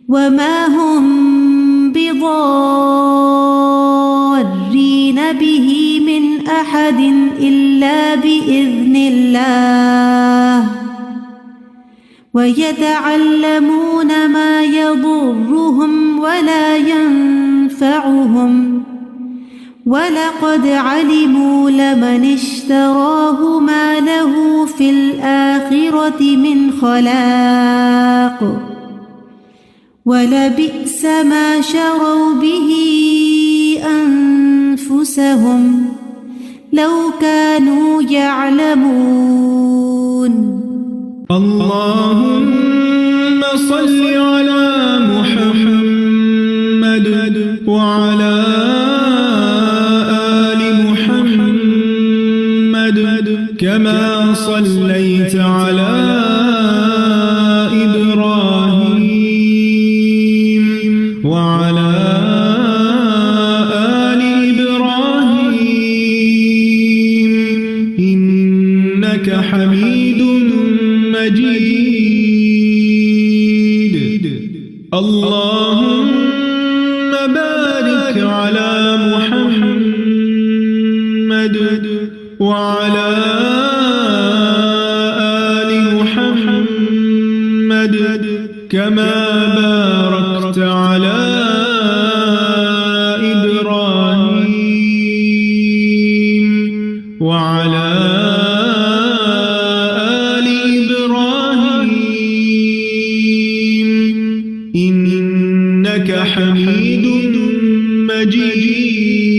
وما هم بضارين به من أحد إلا بإذن الله ويتعلمون ما يضرهم ولا ينفعهم وَلَقَدْ عَلِمُوا لَمَنِ اشْتَرَاهُ مَا لَهُ فِي الْآخِرَةِ مِنْ خَلَاقٍ وَلَبِئْسَ مَا شَرَوْا بِهِ أَنفُسَهُمْ لَوْ كَانُوا يَعْلَمُونَ. اللهم صل على محمد وعلى كما صليت على إبراهيم وعلى آل إبراهيم إنك حميد مجيد. اللهم بارك على محمد وعلى آل محمد كما باركت على إبراهيم وعلى آل إبراهيم إنك حميد مجيد.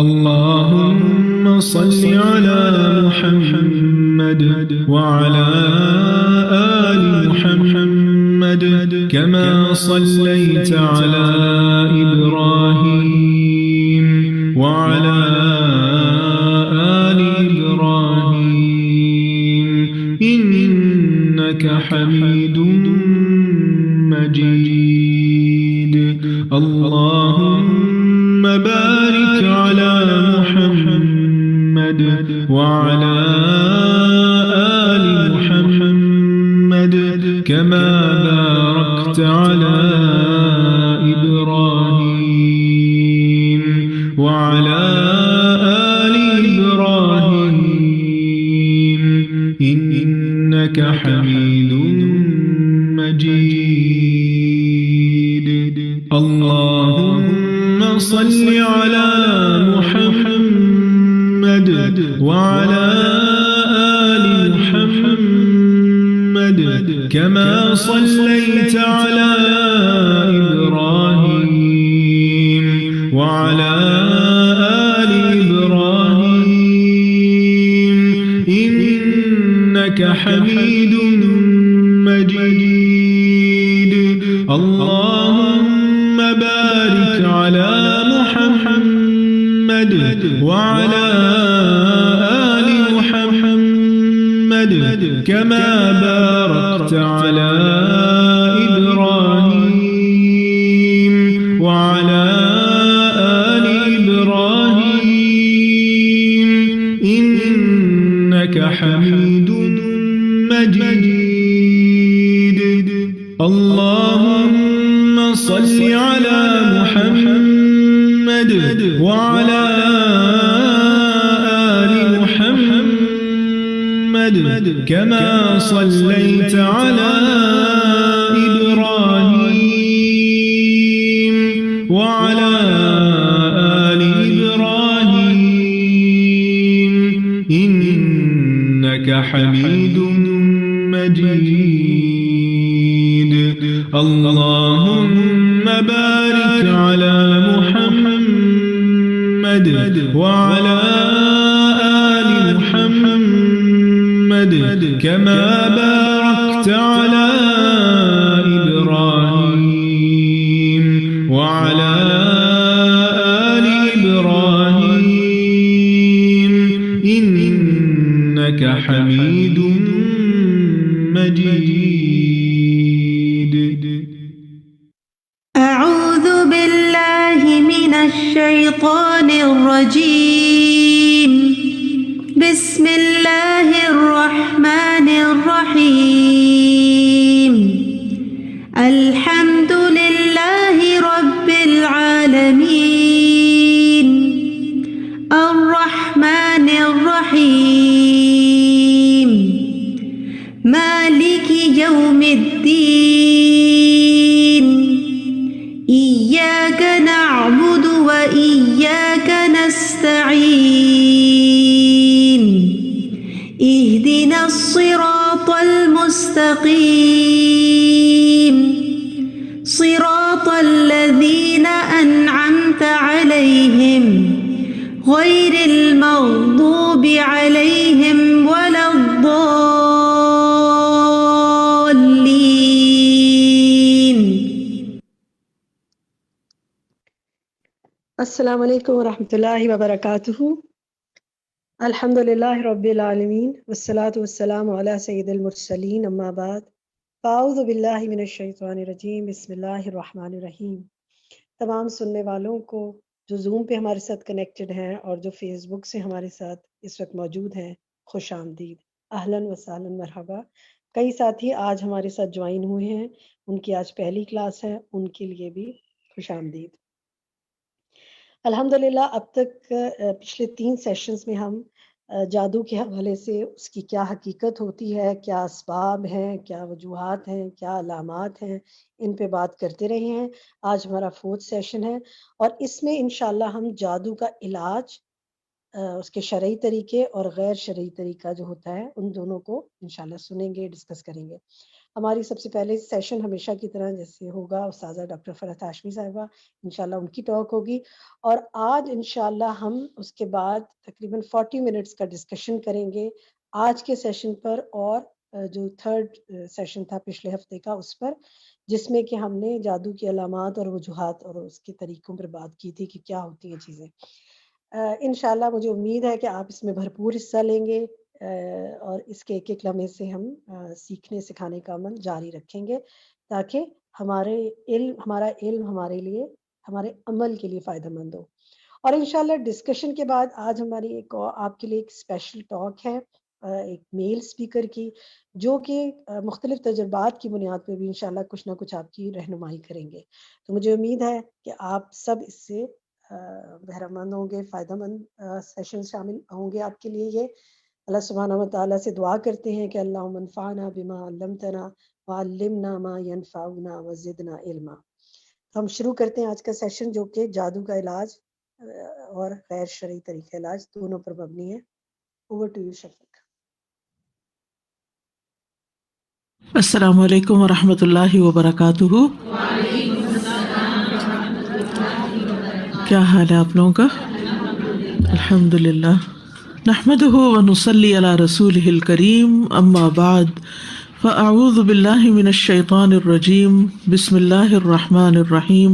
اللهم صل على محمد وعلى آل محمد كما صليت على إبراهيم وعلى آل إبراهيم إنك حميد مجيد. اللهم بارك على محمد وعلى آل محمد كما باركت على إبراهيم وعلى آل إبراهيم إنك حميد مجيد. اللهم صل على محمد وعلى آل محمد كما صليت على إبراهيم وعلى آل إبراهيم إنك حميد مجيد. اللهم بارك على محمد وعلى آل محمد كما باركت على إبراهيم وعلى آل إبراهيم إنك حميد مجيد. اللهم صل على محمد وعلى آل محمد كما صليت على إبراهيم وعلى آل إبراهيم إنك حميد مجيد. اللهم بارك على محمد وعلى آل محمد كما باركت على إبراهيم وعلى آل إبراهيم إنك حميد مجيد. أعوذ بالله من الشيطان الرجيم. بسم الله الرحمن الرحيم. مالك يوم الدين إياك نعبد وإياك نستعين اهدنا الصراط المستقيم صراط الذين أنعمت عليهم غير المغضوب عليهم ولا الضالين. السلام علیکم ورحمۃ اللہ وبرکاتہ. الحمد للہ رب العالمین والصلاة والسلام علی سید المرسلین، اما بعد فاعوذ باللہ من الشیطان الرجیم، بسم اللہ الرحمن الرحیم. تمام سننے والوں کو جو زوم پہ ہمارے ساتھ کنیکٹڈ ہیں اور جو فیس بک سے ہمارے ساتھ اس وقت موجود ہیں، خوش آمدید، اہلاً و سہلاً، مرحبا. کئی ساتھی آج ہمارے ساتھ جوائن ہوئے ہیں، ان کی آج پہلی کلاس ہے، ان کے لیے بھی خوش آمدید. الحمدللہ اب تک پچھلے 3 سیشنز میں ہم جادو کے حوالے سے اس کی کیا حقیقت ہوتی ہے، کیا اسباب ہیں، کیا وجوہات ہیں، کیا علامات ہیں، ان پہ بات کرتے رہے ہیں. آج ہمارا 4تھ سیشن ہے اور اس میں انشاءاللہ ہم جادو کا علاج، اس کے شرعی طریقے اور غیر شرعی طریقہ جو ہوتا ہے ان دونوں کو انشاءاللہ سنیں گے، ڈسکس کریں گے. ہماری سب سے پہلے سیشن ہمیشہ کی طرح جیسے ہوگا استاذہ ڈاکٹر فرحت ہاشمی صاحبہ، انشاءاللہ ان کی ٹاک ہوگی، اور آج انشاءاللہ ہم اس کے بعد تقریباً 40 منٹس کا ڈسکشن کریں گے آج کے سیشن پر اور جو 3rd سیشن تھا پچھلے ہفتے کا اس پر، جس میں کہ ہم نے جادو کی علامات اور وجوہات اور اس کے طریقوں پر بات کی تھی کہ کیا ہوتی ہیں چیزیں. انشاءاللہ مجھے امید ہے کہ آپ اس میں بھرپور حصہ لیں گے اور اس کے ایک ایک لمحے سے ہم سیکھنے سکھانے کا عمل جاری رکھیں گے تاکہ ہمارا علم ہمارے لیے، ہمارے عمل کے لیے فائدہ مند ہو. اور انشاءاللہ ڈسکشن کے بعد آج ہماری آپ کے لیے ایک اسپیشل ٹاک ہے ایک میل اسپیکر کی، جو کہ مختلف تجربات کی بنیاد پہ بھی انشاءاللہ کچھ نہ کچھ آپ کی رہنمائی کریں گے. تو مجھے امید ہے کہ آپ سب اس سے بہرہ مند ہوں گے، فائدہ مند سیشن شامل ہوں گے آپ کے لیے. یہ اللہ سبحانہ و تعالیٰ سے دعا کرتے ہیں کہ اللہم انفعنا بما علمتنا وعلمنا ما ينفعنا وزدنا علما. ہم شروع کرتے ہیں آج کا سیشن جو کہ جادو کا علاج اور غیر شرعی طریقہ علاج دونوں پر مبنی ہے. اوور ٹو یو شفیق. السلام علیکم ورحمۃ اللہ وبرکاتہ. کیا حال ہے آپ لوگوں کا؟ الحمدللہ. نحمده ونصلی علی رسولہ الکریم، اما بعد فاعوذ باللہ من الشیطان الرجیم، بسم اللہ الرحمن الرحیم.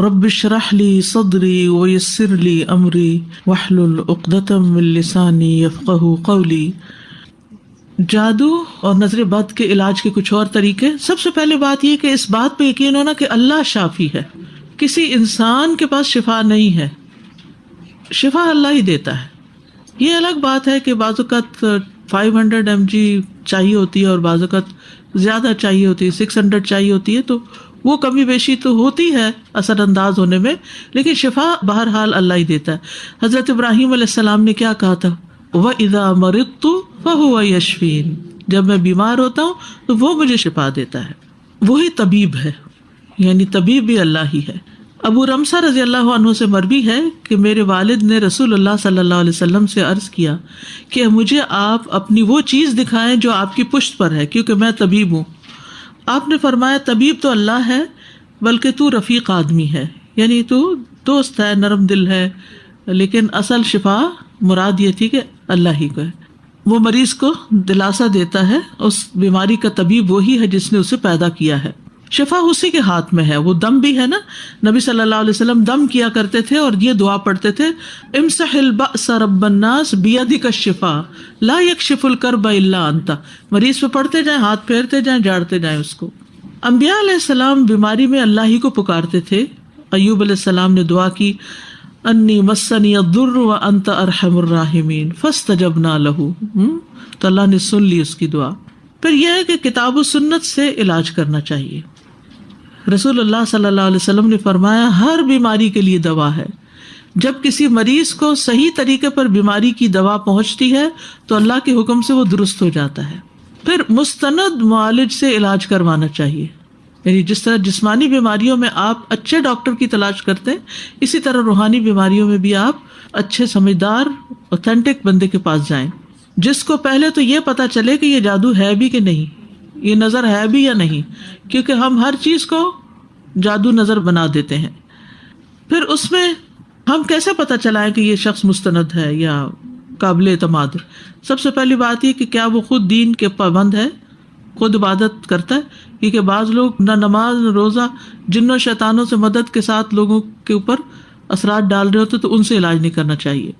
رب اشرح لی صدری ویسر لی امری واحلل عقدۃ من لسانی یفقہوا قولی. جادو اور نظر بد کے علاج کے کچھ اور طریقے. سب سے پہلے بات یہ کہ اس بات پہ یقین ہونا کہ اللہ شافی ہے، کسی انسان کے پاس شفا نہیں ہے، شفا اللہ ہی دیتا ہے. یہ الگ بات ہے کہ بعض اوقات 500 mg چاہیے ہوتی ہے اور بعض اوقات زیادہ چاہیے ہوتی ہے، 600 چاہیے ہوتی ہے، تو وہ کمی بیشی تو ہوتی ہے اثر انداز ہونے میں، لیکن شفا بہرحال اللہ ہی دیتا ہے. حضرت ابراہیم علیہ السلام نے کیا کہا تھا؟ وَإِذَا مَرِضْتُ فَهُوَ يَشْفِينِ. جب میں بیمار ہوتا ہوں تو وہ مجھے شفا دیتا ہے. وہی طبیب ہے، یعنی طبیب بھی اللہ ہی ہے. ابو رمسہ رضی اللہ عنہ سے مروی ہے کہ میرے والد نے رسول اللہ صلی اللہ علیہ وسلم سے عرض کیا کہ مجھے آپ اپنی وہ چیز دکھائیں جو آپ کی پشت پر ہے، کیونکہ میں طبیب ہوں. آپ نے فرمایا طبیب تو اللہ ہے، بلکہ تو رفیق آدمی ہے، یعنی تو دوست ہے، نرم دل ہے. لیکن اصل شفا مراد یہ تھی کہ اللہ ہی کو ہے. وہ مریض کو دلاسا دیتا ہے، اس بیماری کا طبیب وہی ہے جس نے اسے پیدا کیا ہے. شفا اسی کے ہاتھ میں ہے. وہ دم بھی ہے نا، نبی صلی اللہ علیہ وسلم دم کیا کرتے تھے اور یہ دعا پڑھتے تھے، امسح البأس رب الناس بیدک الشفا لا یکشف الکرب الا انت. مریض پہ پڑھتے جائیں، ہاتھ پھیرتے جائیں، جاڑتے جائیں اس کو. انبیاء علیہ السلام بیماری میں اللہ ہی کو پکارتے تھے. ایوب علیہ السلام نے دعا کی، انی مسنی الضر وانت ارحم الراحمین فاستجبنا لہ. تو اللہ نے سن لی اس کی دعا. پھر یہ ہے کہ کتاب و سنت سے علاج کرنا چاہیے. رسول اللہ صلی اللہ علیہ وسلم نے فرمایا ہر بیماری کے لیے دوا ہے. جب کسی مریض کو صحیح طریقے پر بیماری کی دوا پہنچتی ہے تو اللہ کے حکم سے وہ درست ہو جاتا ہے. پھر مستند معالج سے علاج کروانا چاہیے، یعنی جس طرح جسمانی بیماریوں میں آپ اچھے ڈاکٹر کی تلاش کرتے ہیں، اسی طرح روحانی بیماریوں میں بھی آپ اچھے سمجھدار اوتھینٹک بندے کے پاس جائیں، جس کو پہلے تو یہ پتا چلے کہ یہ جادو ہے بھی کہ نہیں، یہ نظر ہے بھی یا نہیں، کیونکہ ہم ہر چیز کو جادو نظر بنا دیتے ہیں۔ پھر اس میں ہم کیسے پتہ چلائیں کہ یہ شخص مستند ہے یا قابل اعتماد ہے؟ سب سے پہلی بات یہ کہ کیا وہ خود دین کے پابند ہے، خود عبادت کرتا ہے، کیونکہ بعض لوگ نہ نماز نہ روزہ، جنوں شیطانوں سے مدد کے ساتھ لوگوں کے اوپر اثرات ڈال رہے ہوتے تو ان سے علاج نہیں کرنا چاہیے۔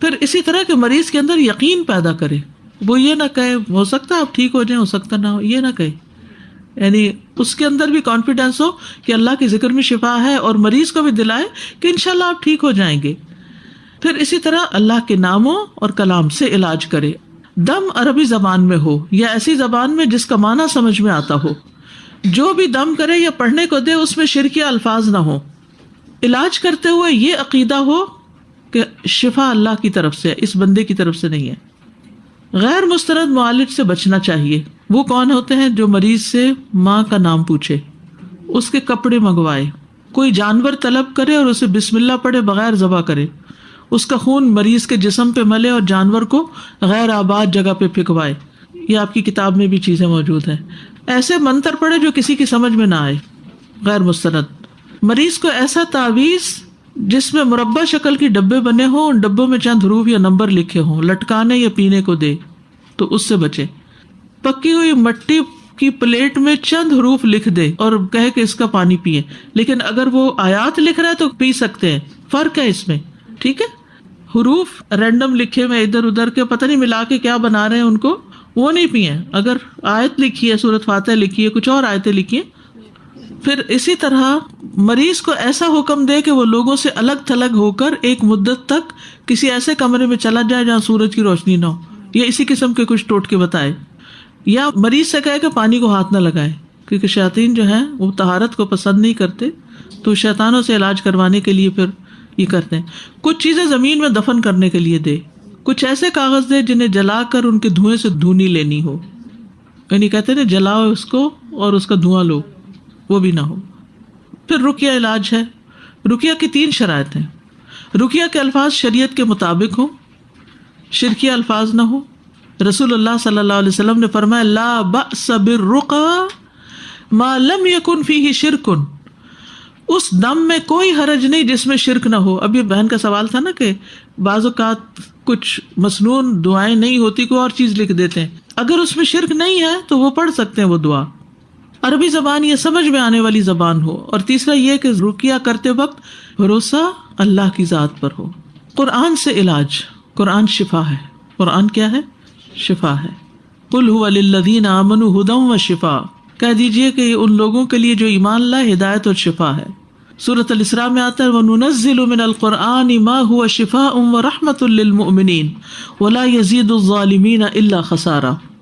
پھر اسی طرح کہ مریض کے اندر یقین پیدا کرے، وہ یہ نہ کہے ہو سکتا ہے آپ ٹھیک ہو جائیں، ہو سکتا نہ ہو، یہ نہ کہے، یعنی اس کے اندر بھی کانفیڈینس ہو کہ اللہ کے ذکر میں شفا ہے، اور مریض کو بھی دلائے کہ انشاءاللہ آپ ٹھیک ہو جائیں گے۔ پھر اسی طرح اللہ کے ناموں اور کلام سے علاج کرے، دم عربی زبان میں ہو یا ایسی زبان میں جس کا معنی سمجھ میں آتا ہو، جو بھی دم کرے یا پڑھنے کو دے اس میں شرکی الفاظ نہ ہو، علاج کرتے ہوئے یہ عقیدہ ہو کہ شفا اللہ کی طرف سے ہے، اس بندے کی طرف سے نہیں ہے۔ غیر مستند معالج سے بچنا چاہیے، وہ کون ہوتے ہیں؟ جو مریض سے ماں کا نام پوچھے، اس کے کپڑے منگوائے، کوئی جانور طلب کرے اور اسے بسم اللہ پڑھے بغیر ذبح کرے، اس کا خون مریض کے جسم پہ ملے اور جانور کو غیر آباد جگہ پہ پھینکوائے۔ یہ آپ کی کتاب میں بھی چیزیں موجود ہیں۔ ایسے منتر پڑھے جو کسی کی سمجھ میں نہ آئے، غیر مستند۔ مریض کو ایسا تعویذ جس میں مربع شکل کی ڈبے بنے ہوں، ان ڈبوں میں چند حروف یا نمبر لکھے ہوں، لٹکانے یا پینے کو دے تو اس سے بچے۔ پکی ہوئی مٹی کی پلیٹ میں چند حروف لکھ دے اور کہے کہ اس کا پانی پیئے، لیکن اگر وہ آیات لکھ رہا ہے تو پی سکتے ہیں، فرق ہے اس میں، ٹھیک ہے؟ حروف رینڈم لکھے ہوئے ادھر ادھر کے پتہ نہیں ملا کے کیا بنا رہے ہیں ان کو، وہ نہیں پیئے۔ اگر آیت لکھی ہے، سورۃ فاتحہ لکھی ہے، کچھ اور آیتیں لکھی ہیں۔ پھر اسی طرح مریض کو ایسا حکم دے کہ وہ لوگوں سے الگ تھلگ ہو کر ایک مدت تک کسی ایسے کمرے میں چلا جائے جہاں سورج کی روشنی نہ ہو، یا اسی قسم کے کچھ ٹوٹکے بتائے، یا مریض سے کہے کہ پانی کو ہاتھ نہ لگائے، کیونکہ شیاطین جو ہیں وہ طہارت کو پسند نہیں کرتے، تو شیطانوں سے علاج کروانے کے لیے پھر یہ کرتے ہیں۔ کچھ چیزیں زمین میں دفن کرنے کے لیے دے، کچھ ایسے کاغذ دے جنہیں جلا کر ان کے دھوئیں سے دھونی لینی ہو، یعنی کہتے ہیں جلاؤ اس کو اور اس کا دھواں لو، وہ بھی نہ ہو۔ پھر رقیہ علاج ہے۔ رقیہ کی 3 شرائط ہیں۔ رقیہ کے الفاظ شریعت کے مطابق ہوں، شرکیہ الفاظ نہ ہو۔ رسول اللہ صلی اللہ علیہ وسلم نے فرمایا لا بأس بالرقى ما لم يكن فيه شرک، اس دم میں کوئی حرج نہیں جس میں شرک نہ ہو۔ ابھی بہن کا سوال تھا نا کہ بعض اوقات کچھ مسنون دعائیں نہیں ہوتی، کوئی اور چیز لکھ دیتے ہیں، اگر اس میں شرک نہیں ہے تو وہ پڑھ سکتے ہیں وہ دعا۔ عربی زبان یہ سمجھ میں آنے والی زبان ہو، اور تیسرا یہ کہ رقیہ کرتے وقت بھروسہ اللہ کی ذات پر ہو۔ قرآن سے علاج، قرآن شفا ہے، قرآن کیا ہے؟ شفا ہے۔ قل هو للذین آمنوا ھدی وشفاء، کہہ دیجئے کہ یہ ان لوگوں کے لیے جو ایمان لائے ہدایت اور شفا ہے۔ سورۃ الاسراء میں آتا ہے وَنُنَزِّلُ مِنَ الْقُرْآنِ مَا هُوَ شِفَاءٌ وَرَحْمَةٌ لِّلْمُؤْمِنِينَ وَلَا يَزِيدُ الظَّالِمِينَ إِلَّا خَسَارًا۔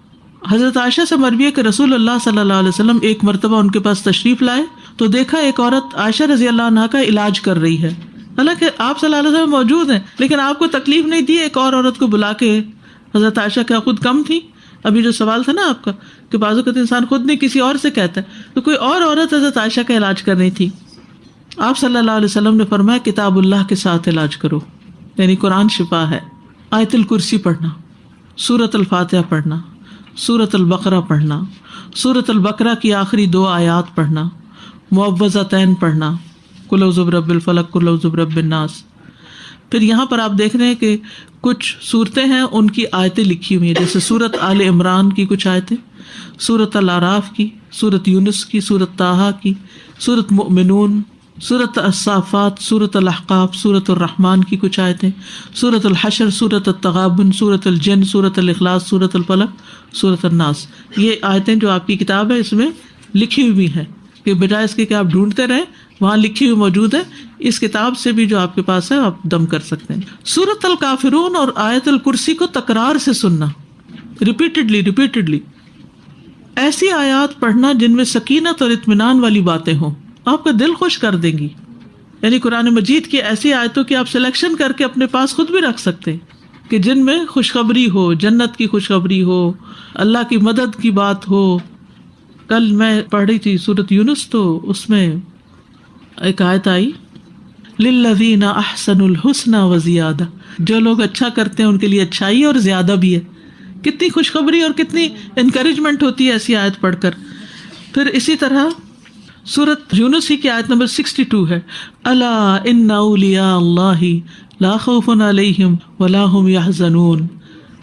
حضرت عائشہ سے مروی ہے کہ رسول اللہ صلی اللہ علیہ وسلم ایک مرتبہ ان کے پاس تشریف لائے تو دیکھا ایک عورت عائشہ رضی اللہ عنہا کا علاج کر رہی ہے، حالانکہ آپ صلی اللہ علیہ وسلم موجود ہیں، لیکن آپ کو تکلیف نہیں دی ایک اور عورت کو بلا کے۔ حضرت عائشہ کیا خود کم تھی؟ ابھی جو سوال تھا نا آپ کا کہ بعض اوقات انسان خود نہیں کسی اور سے کہتا ہے، تو کوئی اور عورت حضرت عائشہ کا علاج کر رہی تھی۔ آپ صلی اللہ علیہ وسلم نے فرمایا کتاب اللہ کے ساتھ علاج کرو، یعنی قرآن شفا ہے۔ آیت الکرسی پڑھنا، سورۃ الفاتحہ پڑھنا، سورۃ البقرہ پڑھنا، سورۃ البقرہ کی آخری 2 آیات پڑھنا، معوذتین پڑھنا، قل اعوذ برب الفلق، قل اعوذ برب الناس۔ پھر یہاں پر آپ دیکھ رہے ہیں کہ کچھ صورتیں ہیں ان کی آیتیں لکھی ہوئی ہیں، جیسے سورۃ آل عمران کی کچھ آیتیں، سورۃ الاعراف کی، سورۃ یونس کی، سورۃ طٰہٰ کی، سورۃ مؤمنون، سورۃ الصافات، سورۃ الاحقاف، سورۃ الرحمن کی کچھ آیتیں، سورۃ الحشر، سورۃ التغابن، سورۃ الجن، سورۃ الاخلاص، سورۃ الفلق، سورۃ الناس۔ یہ آیتیں جو آپ کی کتاب ہے اس میں لکھی ہوئی ہیں، کہ بجائے اس کے کہ آپ ڈھونڈتے رہیں، وہاں لکھی ہوئی موجود ہے، اس کتاب سے بھی جو آپ کے پاس ہے آپ دم کر سکتے ہیں۔ سورۃ الکافرون اور آیت الکرسی کو تکرار سے سننا، ریپیٹڈلی ایسی آیات پڑھنا جن میں سکینت اور اطمینان والی باتیں ہوں، آپ کا دل خوش کر دیں گی۔ یعنی قرآن مجید کی ایسی آیتوں کی آپ سلیکشن کر کے اپنے پاس خود بھی رکھ سکتے ہیں، کہ جن میں خوشخبری ہو، جنت کی خوشخبری ہو، اللہ کی مدد کی بات ہو. کل میں پڑھ رہی تھی سورۃ یونس، تو اس میں ایک آیت آئی للذین احسنوا الحسنى وزیادہ، جو لوگ اچھا کرتے ہیں ان کے لیے اچھائی اور زیادہ بھی ہے. کتنی خوشخبری اور کتنی انکریجمنٹ ہوتی ہے ایسی آیت پڑھ کر. پھر اسی طرح سورۃ یونس ہی کی آیت نمبر 62 ہے، الا ان اولیاء اللہ لا خوف علیہم ولا هم يحزنون.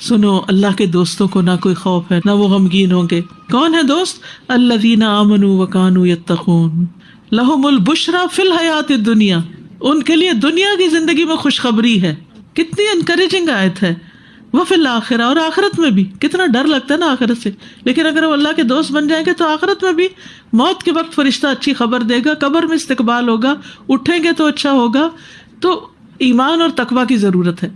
سنو، اللہ کے دوستوں کو نہ کوئی خوف ہے نہ وہ غمگین ہوں گے. کون ہے دوست؟ الذین آمنوا وکانوا یتقون لہم البشریٰ فی الحیات الدنیا، ان کے لیے دنیا کی زندگی میں خوشخبری ہے. کتنی انکریجنگ آیت ہے. وفی الآخرہ، اور آخرت میں بھی. کتنا ڈر لگتا ہے نا آخرت سے، لیکن اگر وہ اللہ کے دوست بن جائیں گے تو آخرت میں بھی موت کے وقت فرشتہ اچھی خبر دے گا، قبر میں استقبال ہوگا، اٹھیں گے تو اچھا ہوگا. تو ایمان اور تقویٰ کی ضرورت ہے.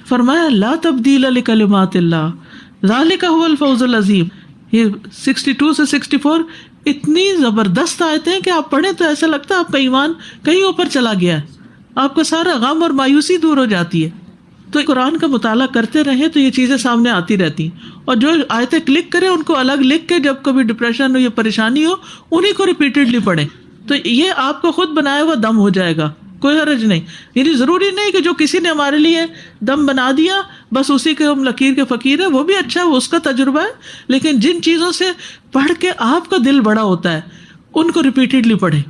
فرمایا لا تبدیل لکلمات اللہ ذالک هو الفوز العظیم. یہ 62 سے 64 اتنی زبردست آیتیں کہ آپ پڑھیں تو ایسا لگتا ہے آپ کا ایمان کہیں اوپر چلا گیا ہے، آپ کا سارا غم اور مایوسی دور ہو جاتی ہے. تو قرآن کا مطالعہ کرتے رہیں تو یہ چیزیں سامنے آتی رہتی ہیں. اور جو آیتیں کلک کریں ان کو الگ لکھ کے جب کبھی ڈپریشن ہو یا پریشانی ہو انہیں کو ریپیٹڈلی پڑھیں، تو یہ آپ کو خود بنایا ہوا دم ہو جائے گا. کوئی حرج نہیں. یعنی ضروری نہیں کہ جو کسی نے ہمارے لیے دم بنا دیا بس اسی کے ہم لکیر کے فقیر ہیں، وہ بھی اچھا ہے، وہ اس کا تجربہ ہے. لیکن جن چیزوں سے پڑھ کے آپ کا دل بڑا ہوتا ہے ان کو ریپیٹڈلی پڑھیں.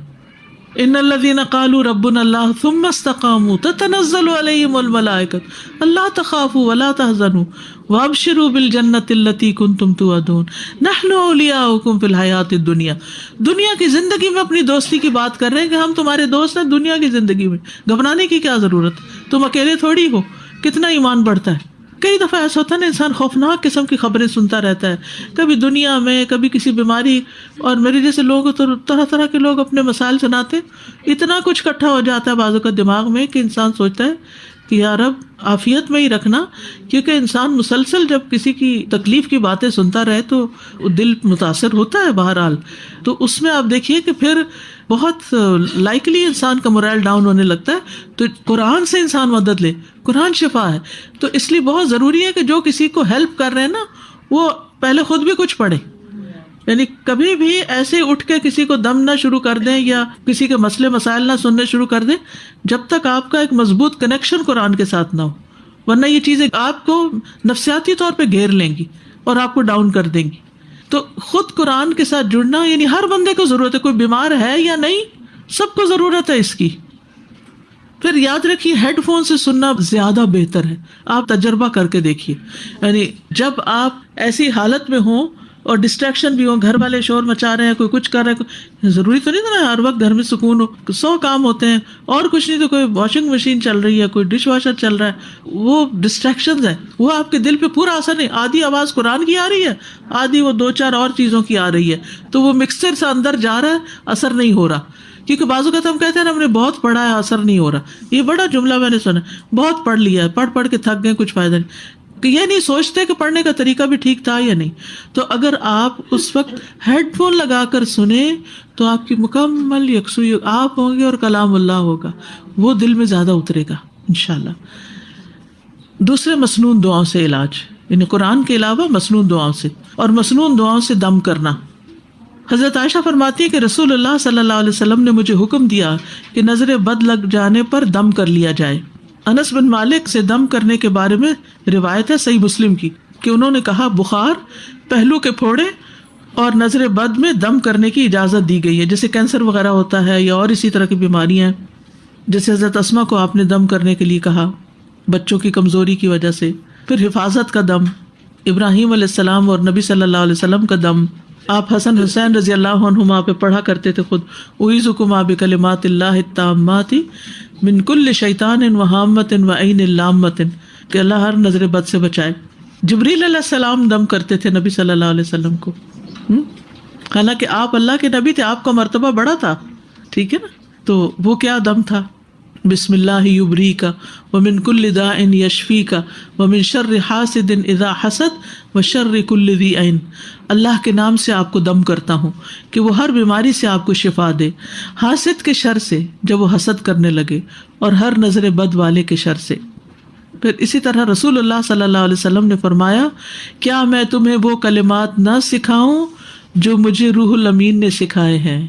ان الذین قالوا ربنا اللہ ثم استقاموا تتنزل علیہم الملائکۃ الا تخافوا ولا تحزنوا وابشروا بالجنۃ التي کنتم توعدون نحن اولیاؤکم فی الحیاۃ الدنیا. دنیا کی زندگی میں اپنی دوستی کی بات کر رہے ہیں کہ ہم تمہارے دوست ہیں. دنیا کی زندگی میں گھبرانے کی کیا ضرورت، تم اکیلے تھوڑی ہو. کتنا ایمان بڑھتا ہے. کئی دفعہ ایسا ہوتا ہے نا، انسان خوفناک قسم کی خبریں سنتا رہتا ہے، کبھی دنیا میں، کبھی کسی بیماری. اور میرے جیسے لوگ تو طرح طرح کے لوگ اپنے مسائل سناتے، اتنا کچھ اکٹھا ہو جاتا ہے بعضوں کا دماغ میں کہ انسان سوچتا ہے کہ یا رب عافیت میں ہی رکھنا. کیونکہ انسان مسلسل جب کسی کی تکلیف کی باتیں سنتا رہے تو دل متاثر ہوتا ہے بہرحال. تو اس میں آپ دیکھیے کہ پھر بہت لائکلی انسان کا مورائل ڈاؤن ہونے لگتا ہے. تو قرآن سے انسان مدد لے، قرآن شفا ہے. تو اس لیے بہت ضروری ہے کہ جو کسی کو ہیلپ کر رہے ہیں نا وہ پہلے خود بھی کچھ پڑھے. یعنی کبھی بھی ایسے اٹھ کے کسی کو دم نہ شروع کر دیں یا کسی کے مسئلے مسائل نہ سننے شروع کر دیں جب تک آپ کا ایک مضبوط کنیکشن قرآن کے ساتھ نہ ہو. ورنہ یہ چیزیں آپ کو نفسیاتی طور پہ گھیر لیں گی اور آپ کو ڈاؤن کر دیں گی. تو خود قرآن کے ساتھ جڑنا، یعنی ہر بندے کو ضرورت ہے، کوئی بیمار ہے یا نہیں، سب کو ضرورت ہے اس کی. پھر یاد رکھیے ہیڈ فون سے سننا زیادہ بہتر ہے. آپ تجربہ کر کے دیکھیے. یعنی جب آپ ایسی حالت میں ہوں اور ڈسٹریکشن بھی ہو، گھر والے شور مچا رہے ہیں، کوئی کچھ کر رہے ہیں، ضروری تو نہیں نا ہر وقت گھر میں سکون ہو. 100 کام ہوتے ہیں اور کچھ نہیں تو کوئی واشنگ مشین چل رہی ہے، کوئی ڈش واشر چل رہا ہے، وہ ڈسٹریکشنز ہیں. وہ آپ کے دل پہ پورا اثر نہیں. آدھی آواز قرآن کی آ رہی ہے، آدھی وہ 2-4 اور چیزوں کی آ رہی ہے، تو وہ مکسچر سے اندر جا رہا ہے، اثر نہیں ہو رہا. کیونکہ بعض اوقات ہم کہتے ہیں ہم نے بہت پڑھا ہے اثر نہیں ہو رہا. یہ بڑا جملہ میں نے سنا، بہت پڑھ لیا ہے، پڑھ کے تھک گئے، کچھ فائدہ نہیں. کہ یہ نہیں سوچتے کہ پڑھنے کا طریقہ بھی ٹھیک تھا یا نہیں. تو اگر آپ اس وقت ہیڈ فون لگا کر سنیں تو آپ کی مکمل یکسوئی آپ ہوں گے اور کلام اللہ ہوگا، وہ دل میں زیادہ اترے گا انشاءاللہ. دوسرے مسنون دعاؤں سے علاج، یعنی قرآن کے علاوہ مسنون دعاؤں سے، اور مسنون دعاؤں سے دم کرنا. حضرت عائشہ فرماتی ہے کہ رسول اللہ صلی اللہ علیہ وسلم نے مجھے حکم دیا کہ نظر بد لگ جانے پر دم کر لیا جائے. انس بن مالک سے دم کرنے کے بارے میں روایت ہے صحیح مسلم کی کہ انہوں نے کہا بخار، پہلو کے پھوڑے اور نظر بد میں دم کرنے کی اجازت دی گئی ہے. جیسے کینسر وغیرہ ہوتا ہے یا اور اسی طرح کی بیماریاں ہیں. جیسے حضرت اسما کو آپ نے دم کرنے کے لیے کہا بچوں کی کمزوری کی وجہ سے. پھر حفاظت کا دم، ابراہیم علیہ السلام اور نبی صلی اللہ علیہ وسلم کا دم. آپ حسن حسین رضی اللہ عنہما پہ پڑھا کرتے تھے خود، اعوذکما بکلمات اللہ التامات من کل شیطان وہامۃ وعین لامۃ، کہ اللہ ہر نظر بد سے بچائے. جبریل علیہ السلام دم کرتے تھے نبی صلی اللہ علیہ وسلم کو. حالانکہ آپ اللہ کے نبی تھے، آپ کا مرتبہ بڑا تھا، ٹھیک ہے نا. تو وہ کیا دم تھا؟ بسم اللہ یبریک ومن کل داء یشفیک ومن شر حاسد اذا حسد وشر کل ذی عین. اللہ کے نام سے آپ کو دم کرتا ہوں کہ وہ ہر بیماری سے آپ کو شفا دے، حاسد کے شر سے جب وہ حسد کرنے لگے، اور ہر نظر بد والے کے شر سے. پھر اسی طرح رسول اللہ صلی اللہ علیہ وسلم نے فرمایا کیا میں تمہیں وہ کلمات نہ سکھاؤں جو مجھے روح الامین نے سکھائے ہیں،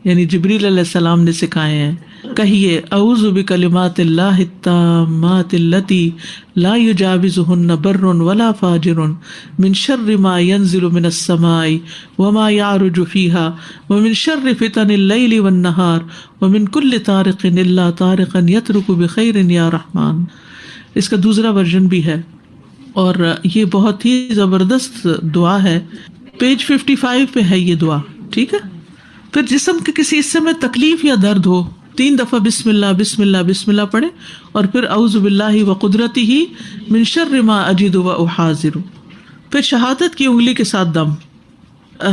یعنی جبریل علیہ السلام نے سکھائے ہیں. کہیے اعوذ بکلمات اللہ التامات اللتی لا یجاوزہن بر ولا فاجر من شر ما ینزل من السماء وما یعرج فیہا ومن شر فتن اللیل والنہار ومن کل طارق الا طارقا یترک بخیر یا رحمان. اس کا دوسرا ورژن بھی ہے اور یہ بہت ہی زبردست دعا ہے. پیج 55 پہ ہے یہ دعا. ٹھیک ہے. پھر جسم کے کسی حصے میں تکلیف یا درد ہو 3 دفعہ بسم اللہ بسم اللہ بسم اللہ پڑھیں اور پھر اعوذ باللہ وقدرتہ من شر ما اجد واحاذر. پھر شہادت کی انگلی کے ساتھ دم.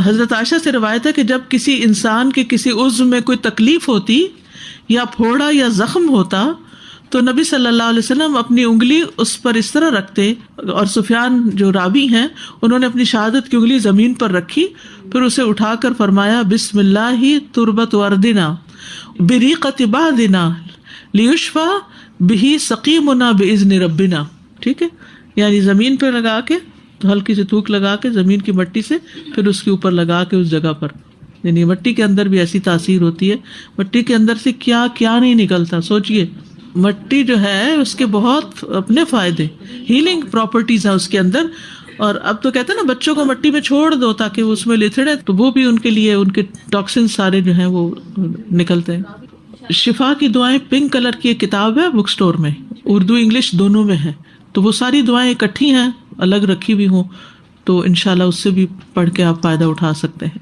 حضرت عائشہ سے روایت ہے کہ جب کسی انسان کے کسی عضو میں کوئی تکلیف ہوتی یا پھوڑا یا زخم ہوتا تو نبی صلی اللہ علیہ وسلم اپنی انگلی اس پر اس طرح رکھتے، اور سفیان جو راوی ہیں انہوں نے اپنی شہادت کی انگلی زمین پر رکھی، پھر اسے اٹھا کر فرمایا بسم اللہ تربت وردنا بریقت بعدنا لیشفا بہ سقیمنا باذن ربنا. ٹھیک ہے، یعنی زمین پہ لگا کے تو ہلکی سی تھوک لگا کے زمین کی مٹی سے پھر اس کے اوپر لگا کے اس جگہ پر، یعنی مٹی کے اندر بھی ایسی تاثیر ہوتی ہے. مٹی کے اندر سے کیا کیا نہیں نکلتا. سوچئے مٹی جو ہے اس کے بہت اپنے فائدے، ہیلنگ پراپرٹیز ہیں اس کے اندر. اور اب تو کہتے ہیں نا بچوں کو مٹی میں چھوڑ دو تاکہ وہ اس میں لتڑے، تو وہ بھی ان کے لیے ان کے ٹاکسن سارے جو ہیں وہ نکلتے ہیں. شفا کی دعائیں پنک کلر کی ایک کتاب ہے بک سٹور میں، اردو انگلش دونوں میں ہے، تو وہ ساری دعائیں اکٹھی ہیں، الگ رکھی ہوئی ہوں، تو انشاءاللہ اس سے بھی پڑھ کے آپ فائدہ اٹھا سکتے ہیں.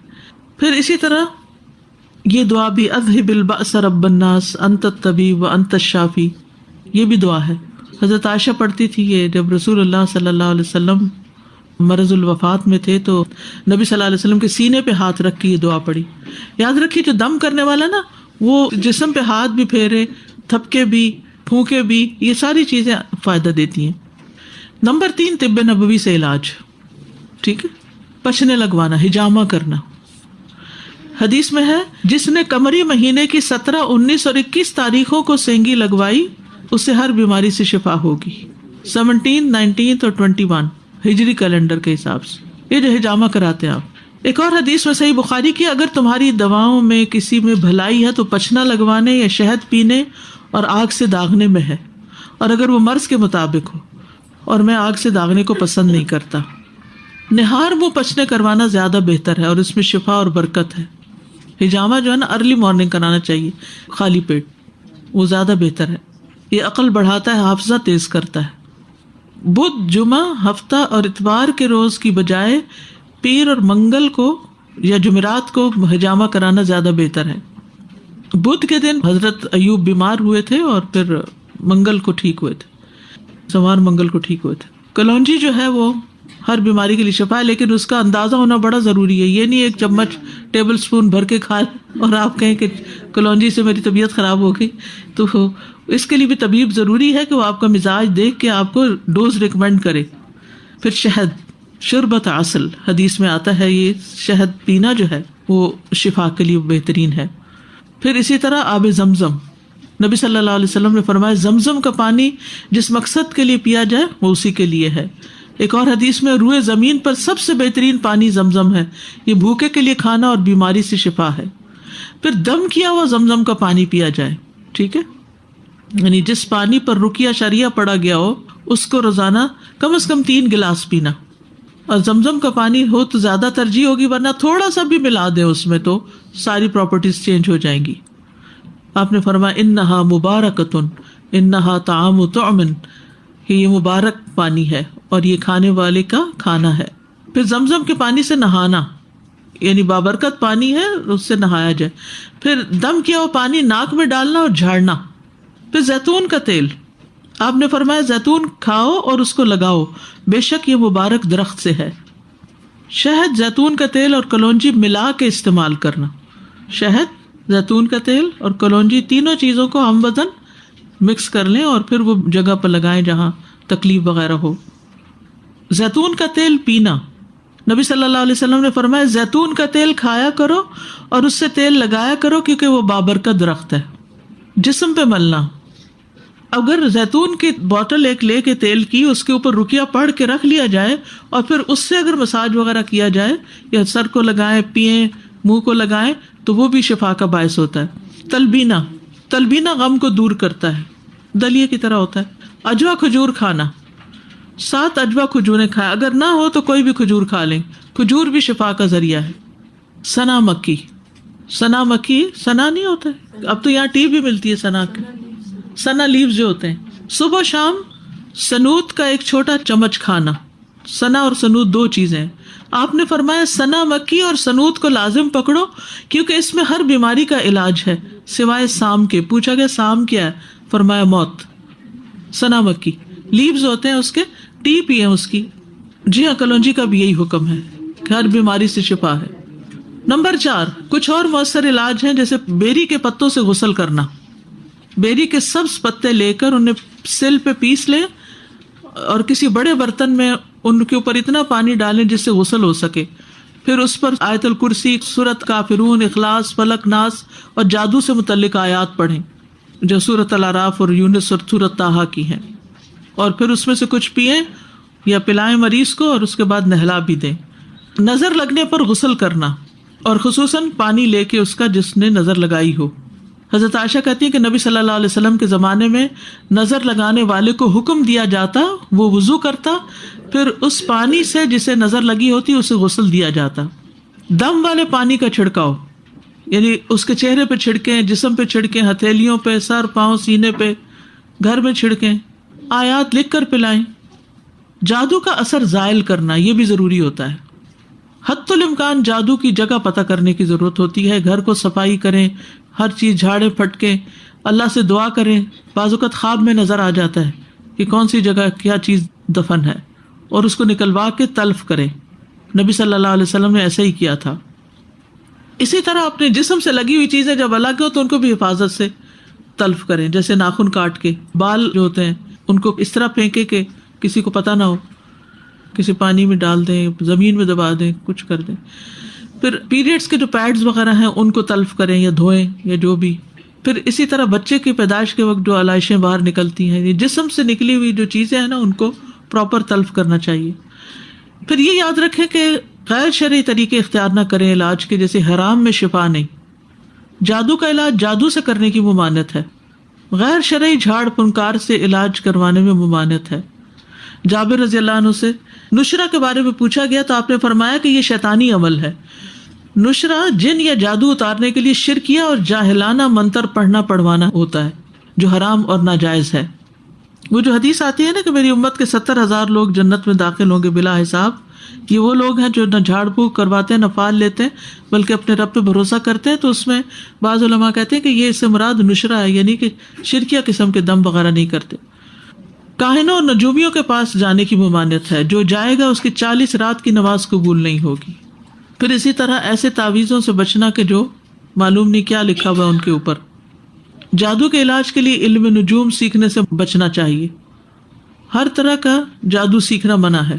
پھر اسی طرح یہ دعا بھی اذہب البأس رب الناس انت الطبیب وانت الشافی، یہ بھی دعا ہے. حضرت عائشہ پڑھتی تھی یہ جب رسول اللہ صلی اللہ علیہ وسلم مرض الوفات میں تھے تو نبی صلی اللہ علیہ وسلم کے سینے پہ ہاتھ رکھ کے یہ دعا پڑھی. یاد رکھیے جو دم کرنے والا نا وہ جسم پہ ہاتھ بھی پھیرے، تھپکے بھی، پھونکے بھی، یہ ساری چیزیں فائدہ دیتی ہیں. نمبر 3 طب نبوی سے علاج. ٹھیک ہے. پچھنے لگوانا، ہجامہ کرنا. حدیث میں ہے جس نے قمری مہینے کی 17، 19 اور 21 تاریخوں کو سینگی لگوائی اسے ہر بیماری سے شفا ہوگی. 17، 19 اور 21 ہجری کیلنڈر کے حساب سے یہ جو ہجامہ کراتے ہیں آپ. ایک اور حدیث میں صحیح بخاری کی اگر تمہاری دواؤں میں کسی میں بھلائی ہے تو پچھنا لگوانے یا شہد پینے اور آگ سے داغنے میں ہے، اور اگر وہ مرض کے مطابق ہو، اور میں آگ سے داغنے کو پسند نہیں کرتا. نہار منہ پچھنے کروانا زیادہ بہتر ہے اور اس میں شفا اور برکت ہے. ہجامہ جو ہے نا ارلی مارننگ کرانا چاہیے خالی پیٹ، وہ زیادہ بہتر ہے. یہ عقل بڑھاتا ہے، حافظہ تیز کرتا ہے. بدھ، جمعہ، ہفتہ اور اتوار کے روز کی بجائے پیر اور منگل کو یا جمعرات کو ہجامہ کرانا زیادہ بہتر ہے. بدھ کے دن حضرت ایوب بیمار ہوئے تھے اور پھر منگل کو ٹھیک ہوئے تھے، سوار منگل کو ٹھیک ہوئے تھے. کلونجی جو ہے وہ ہر بیماری کے لیے شفا ہے، لیکن اس کا اندازہ ہونا بڑا ضروری ہے. یہ نہیں ایک چمچ ٹیبل سپون بھر کے کھا اور آپ کہیں کہ کلونجی سے میری طبیعت خراب ہو گئی. تو اس کے لیے بھی طبیب ضروری ہے کہ وہ آپ کا مزاج دیکھ کے آپ کو ڈوز ریکمینڈ کرے. پھر شہد، شربت عسل، حدیث میں آتا ہے یہ شہد پینا جو ہے وہ شفا کے لیے بہترین ہے. پھر اسی طرح آب زمزم، نبی صلی اللہ علیہ وسلم نے فرمایا زمزم کا پانی جس مقصد کے لیے پیا جائے وہ اسی کے لیے ہے. ایک اور حدیث میں روئے زمین پر سب سے بہترین پانی زمزم ہے، یہ بھوکے کے لیے کھانا اور بیماری سے شفا ہے. پھر دم کیا ہوا زمزم کا پانی پیا جائے. ٹھیک ہے، یعنی جس پانی پر رقیہ شریعہ پڑا گیا ہو اس کو روزانہ کم از کم 3 گلاس پینا. اور زمزم کا پانی ہو تو زیادہ ترجیح ہوگی، ورنہ تھوڑا سا بھی ملا دیں اس میں تو ساری پراپرٹیز چینج ہو جائیں گی. آپ نے فرمایا انہا مبارکتن انہا طعام طعمن، کہ یہ مبارک پانی ہے اور یہ کھانے والے کا کھانا ہے. پھر زمزم کے پانی سے نہانا، یعنی بابرکت پانی ہے اس سے نہایا جائے. پھر دم کیا ہوا پانی ناک میں ڈالنا اور جھاڑنا. پھر زیتون کا تیل، آپ نے فرمایا زیتون کھاؤ اور اس کو لگاؤ، بے شک یہ مبارک درخت سے ہے. شہد، زیتون کا تیل اور کلونجی ملا کے استعمال کرنا. شہد، زیتون کا تیل اور کلونجی تینوں چیزوں کو ہم وزن مکس کر لیں اور پھر وہ جگہ پر لگائیں جہاں تکلیف وغیرہ ہو. زیتون کا تیل پینا، نبی صلی اللہ علیہ وسلم نے فرمایا زیتون کا تیل کھایا کرو اور اس سے تیل لگایا کرو کیونکہ وہ بابرکت درخت ہے. جسم پہ ملنا، اگر زیتون کی بوتل ایک لے کے تیل کی، اس کے اوپر رقیہ پڑھ کے رکھ لیا جائے اور پھر اس سے اگر مساج وغیرہ کیا جائے یا سر کو لگائیں، پئیں، منہ کو لگائیں تو وہ بھی شفا کا باعث ہوتا ہے۔ تلبینہ غم کو دور کرتا ہے، دلیے کی طرح ہوتا ہے۔ اجوا کھجور کھانا، 7 اجوا کھجوریں کھائیں، اگر نہ ہو تو کوئی بھی کھجور کھا لیں، کھجور بھی شفا کا ذریعہ ہے۔ سنا مکی سنا نہیں ہوتا ہے، اب تو یہاں ٹی بھی ملتی ہے سنا کی، سنا لیوز جو ہوتے ہیں۔ صبح شام سنوت کا ایک چھوٹا چمچ کھانا، سنا اور سنوت 2 چیزیں ہیں۔ آپ نے فرمایا سنا مکی اور سنوت کو لازم پکڑو کیونکہ اس میں ہر بیماری کا علاج ہے سوائے سام کے۔ پوچھا گیا سام کیا ہے؟ فرمایا موت۔ سنا مکی لیوز ہوتے ہیں اس کے، ٹی پیئیں اس کی۔ جی ہاں، کلونجی کا بھی یہی حکم ہے کہ ہر بیماری سے شفا ہے۔ نمبر 4، کچھ اور مؤثر علاج ہیں جیسے بیری کے پتوں سے غسل کرنا۔ بیری کے سبز پتے لے کر انہیں سل پہ پیس لیں اور کسی بڑے برتن میں ان کے اوپر اتنا پانی ڈالیں جس سے غسل ہو سکے، پھر اس پر آیت الکرسی، سورت کافرون، اخلاص، فلق، ناس اور جادو سے متعلق آیات پڑھیں جو سورت الاعراف اور یونس اور سورت طٰہٰ کی ہیں، اور پھر اس میں سے کچھ پئیں یا پلائیں مریض کو اور اس کے بعد نہلا بھی دیں۔ نظر لگنے پر غسل کرنا، اور خصوصاً پانی لے کے اس کا جس نے نظر لگائی ہو۔ حضرت عائشہ کہتی ہیں کہ نبی صلی اللہ علیہ وسلم کے زمانے میں نظر لگانے والے کو حکم دیا جاتا، وہ وضو کرتا، پھر اس پانی سے جسے نظر لگی ہوتی اسے غسل دیا جاتا۔ دم والے پانی کا چھڑکاؤ، یعنی اس کے چہرے پہ چھڑکیں، جسم پہ چھڑکیں، ہتھیلیوں پہ، سر، پاؤں، سینے پہ، گھر میں چھڑکیں، آیات لکھ کر پلائیں۔ جادو کا اثر زائل کرنا، یہ بھی ضروری ہوتا ہے۔ حتی الامکان جادو کی جگہ پتہ کرنے کی ضرورت ہوتی ہے۔ گھر کو صفائی کریں، ہر چیز جھاڑیں پھٹکیں، اللہ سے دعا کریں۔ بعض اوقات خواب میں نظر آ جاتا ہے کہ کون سی جگہ کیا چیز دفن ہے، اور اس کو نکلوا کے تلف کریں۔ نبی صلی اللہ علیہ وسلم نے ایسا ہی کیا تھا۔ اسی طرح اپنے جسم سے لگی ہوئی چیزیں جب الگ ہو تو ان کو بھی حفاظت سے تلف کریں، جیسے ناخن کاٹ کے، بال جو ہوتے ہیں ان کو اس طرح پھینکے کہ کسی کو پتہ نہ ہو، کسی پانی میں ڈال دیں، زمین میں دبا دیں، کچھ کر دیں۔ پھر پیریڈز کے جو پیڈز وغیرہ ہیں ان کو تلف کریں یا دھوئیں یا جو بھی۔ پھر اسی طرح بچے کی پیدائش کے وقت جو علائشیں باہر نکلتی ہیں، یہ جسم سے نکلی ہوئی جو چیزیں ہیں نا ان کو پراپر تلف کرنا چاہیے۔ پھر یہ یاد رکھیں کہ غیر شرعی طریقے اختیار نہ کریں علاج کے، جیسے حرام میں شفا نہیں۔ جادو کا علاج جادو سے کرنے کی ممانعت ہے، غیر شرعی جھاڑ پھنکار سے علاج کروانے میں ممانعت ہے۔ جابر رضی اللہ عنہ سے نشرہ کے بارے میں پوچھا گیا تو آپ نے فرمایا کہ یہ شیطانی عمل ہے۔ نشرہ جن یا جادو اتارنے کے لیے شرکیہ اور جاہلانہ منتر پڑھنا پڑھوانا ہوتا ہے جو حرام اور ناجائز ہے۔ وہ جو حدیث آتی ہے نا کہ میری امت کے 70,000 لوگ جنت میں داخل ہوں گے بلا حساب، یہ وہ لوگ ہیں جو نہ جھاڑ پھونک کرواتے ہیں نہ فال لیتے ہیں بلکہ اپنے رب پہ بھروسہ کرتے ہیں۔ تو اس میں بعض علماء کہتے ہیں کہ یہ اس سے مراد نشرہ ہے، یعنی کہ شرکیہ قسم کے دم وغیرہ نہیں کرتے۔ کاہنوں اور نجومیوں کے پاس جانے کی ممانعت ہے، جو جائے گا اس کی 40 رات کی نماز قبول نہیں ہوگی۔ پھر اسی طرح ایسے تعویذوں سے بچنا کہ جو معلوم نہیں کیا لکھا ہوا ان کے اوپر۔ جادو کے علاج کے لیے علم نجوم سیکھنے سے بچنا چاہیے۔ ہر طرح کا جادو سیکھنا منع ہے۔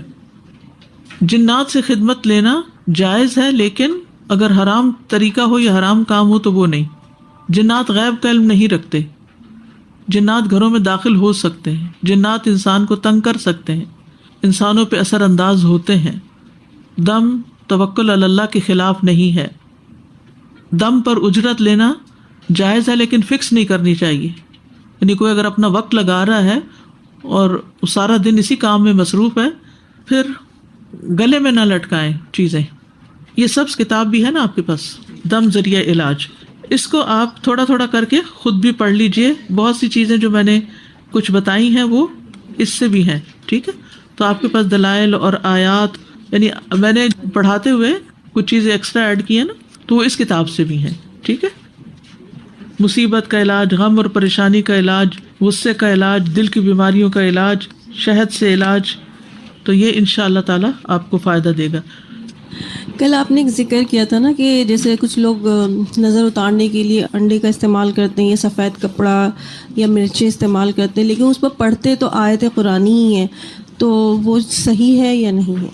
جنات سے خدمت لینا جائز ہے، لیکن اگر حرام طریقہ ہو یا حرام کام ہو تو وہ نہیں۔ جنات غیب کا علم نہیں رکھتے، جنات گھروں میں داخل ہو سکتے ہیں، جنات انسان کو تنگ کر سکتے ہیں، انسانوں پہ اثر انداز ہوتے ہیں۔ دم توکل علی اللہ کے خلاف نہیں ہے۔ دم پر اجرت لینا جائز ہے لیکن فکس نہیں کرنی چاہیے، یعنی کوئی اگر اپنا وقت لگا رہا ہے اور سارا دن اسی کام میں مصروف ہے، پھر گلے میں نہ لٹکائیں چیزیں۔ یہ سب کتاب بھی ہے نا آپ کے پاس، دم ذریعہ علاج، اس کو آپ تھوڑا تھوڑا کر کے خود بھی پڑھ لیجئے۔ بہت سی چیزیں جو میں نے کچھ بتائی ہیں وہ اس سے بھی ہیں، ٹھیک ہے؟ تو آپ کے پاس دلائل اور آیات، یعنی میں نے پڑھاتے ہوئے کچھ چیزیں ایکسٹرا ایڈ کی ہیں نا، تو وہ اس کتاب سے بھی ہیں، ٹھیک ہے؟ مصیبت کا علاج، غم اور پریشانی کا علاج، غصے کا علاج، دل کی بیماریوں کا علاج، شہد سے علاج، تو یہ انشاءاللہ تعالیٰ آپ کو فائدہ دے گا۔ کل آپ نے ایک ذکر کیا تھا نا کہ جیسے کچھ لوگ نظر اتارنے کے لیے انڈے کا استعمال کرتے ہیں یا سفید کپڑا یا مرچیں استعمال کرتے ہیں، لیکن اس پر پڑھتے تو آیت قرآنی ہی ہیں، تو وہ صحیح ہے یا نہیں ہے؟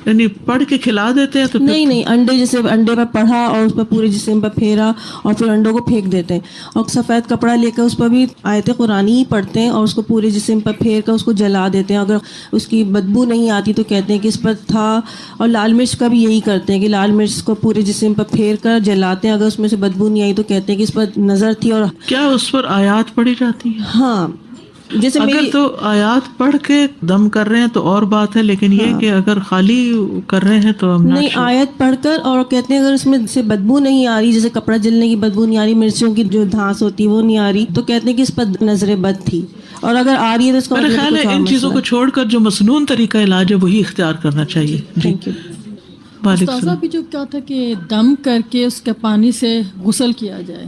یعنی پڑھ کے کھلا دیتے ہیں تو پھر نہیں انڈے جیسے انڈے پر پڑھا اور اس پر پورے جسم پر پھیرا اور پھر انڈوں کو پھینک دیتے ہیں, اور سفید کپڑا لے کر اس پر بھی آیت قرآنی ہی پڑھتے ہیں اور اس کو پورے جسم پر پھیر کر اس کو جلا دیتے ہیں. اگر اس کی بدبو نہیں آتی تو کہتے ہیں کہ اس پر تھا. اور لال مرچ کا بھی یہی کرتے ہیں کہ لال مرچ کو پورے جسم پر پھیر کر جلاتے ہیں, اگر اس میں سے بدبو نہیں آئی تو کہتے ہیں کہ اس پر نظر تھی. اور کیا اس پر آیات پڑھی جاتی ہیں؟ ہاں جیسے اگر تو آیات پڑھ کے دم کر رہے ہیں تو اور بات ہے, لیکن یہ کہ اگر خالی کر رہے ہیں تو ہم نہیں, آیت پڑھ کر, اور کہتے ہیں اگر اس میں سے بدبو نہیں آ رہی, جیسے کپڑا جلنے کی بدبو نہیں آ رہی, مرچوں کی جو دھانس ہوتی ہے وہ نہیں آ رہی, تو کہتے ہیں کہ اس پر نظر بد تھی. اور اگر آ رہی ہے تو اس کا میرا خیال ہے ان چیزوں کو چھوڑ کر جو مسنون طریقہ علاج ہے وہی اختیار کرنا چاہیے. Thank you. استاذہ بھی جو کیا تھا کہ دم کر کے اس کے پانی سے غسل کیا جائے,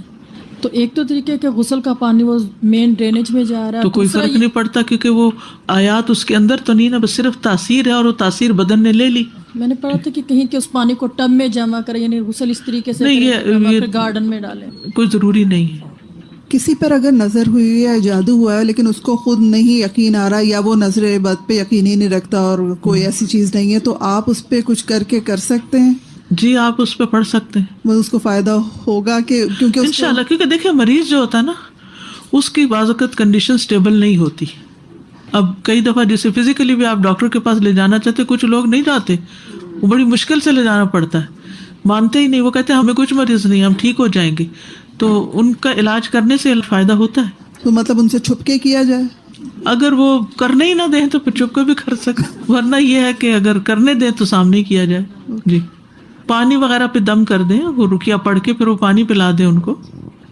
تو ایک تو طریقہ کہ غسل کا پانی وہ مین ڈرینیج میں جا رہا ہے, تو کوئی فرق نہیں پڑتا کیونکہ وہ آیات اس کے اندر تو نہیں نا, بس صرف تاثیر ہے اور وہ تاثیر بدن نے لے لی. میں نے پڑھا تھا کہ کہیں کہ اس پانی کو ٹب میں جمع کریں, یعنی غسل اس طریقے سے یہ گارڈن میں ڈالیں. کوئی ضروری نہیں ہے. کسی پر اگر نظر ہوئی ہے, جادو ہوا ہے, لیکن اس کو خود نہیں یقین آ رہا, یا وہ نظر بد پہ یقین ہی نہیں رکھتا اور کوئی ایسی چیز نہیں ہے, تو آپ اس پہ کچھ کر کے کر سکتے ہیں؟ جی آپ اس پہ پڑھ سکتے ہیں, وہ اس کو فائدہ ہوگا کہ کیونکہ انشاءاللہ, کیونکہ دیکھیں مریض جو ہوتا ہے نا اس کی بعض اوقات کنڈیشن سٹیبل نہیں ہوتی. اب کئی دفعہ جیسے فزیکلی بھی آپ ڈاکٹر کے پاس لے جانا چاہتے, کچھ لوگ نہیں جاتے, وہ بڑی مشکل سے لے جانا پڑتا ہے, مانتے ہی نہیں, وہ کہتے ہیں ہمیں کچھ مرض نہیں, ہم ٹھیک ہو جائیں گے. تو ان کا علاج کرنے سے فائدہ ہوتا ہے. تو مطلب ان سے چھپ کے کیا جائے, اگر وہ کرنے ہی نہ دیں تو پھر چھپ کے بھی کر سکتے, ورنہ یہ ہے کہ اگر کرنے دیں تو سامنے کیا جائے. جی پانی وغیرہ پہ دم کر دیں, وہ رقیہ پڑھ کے پھر وہ پانی پلا دیں ان کو.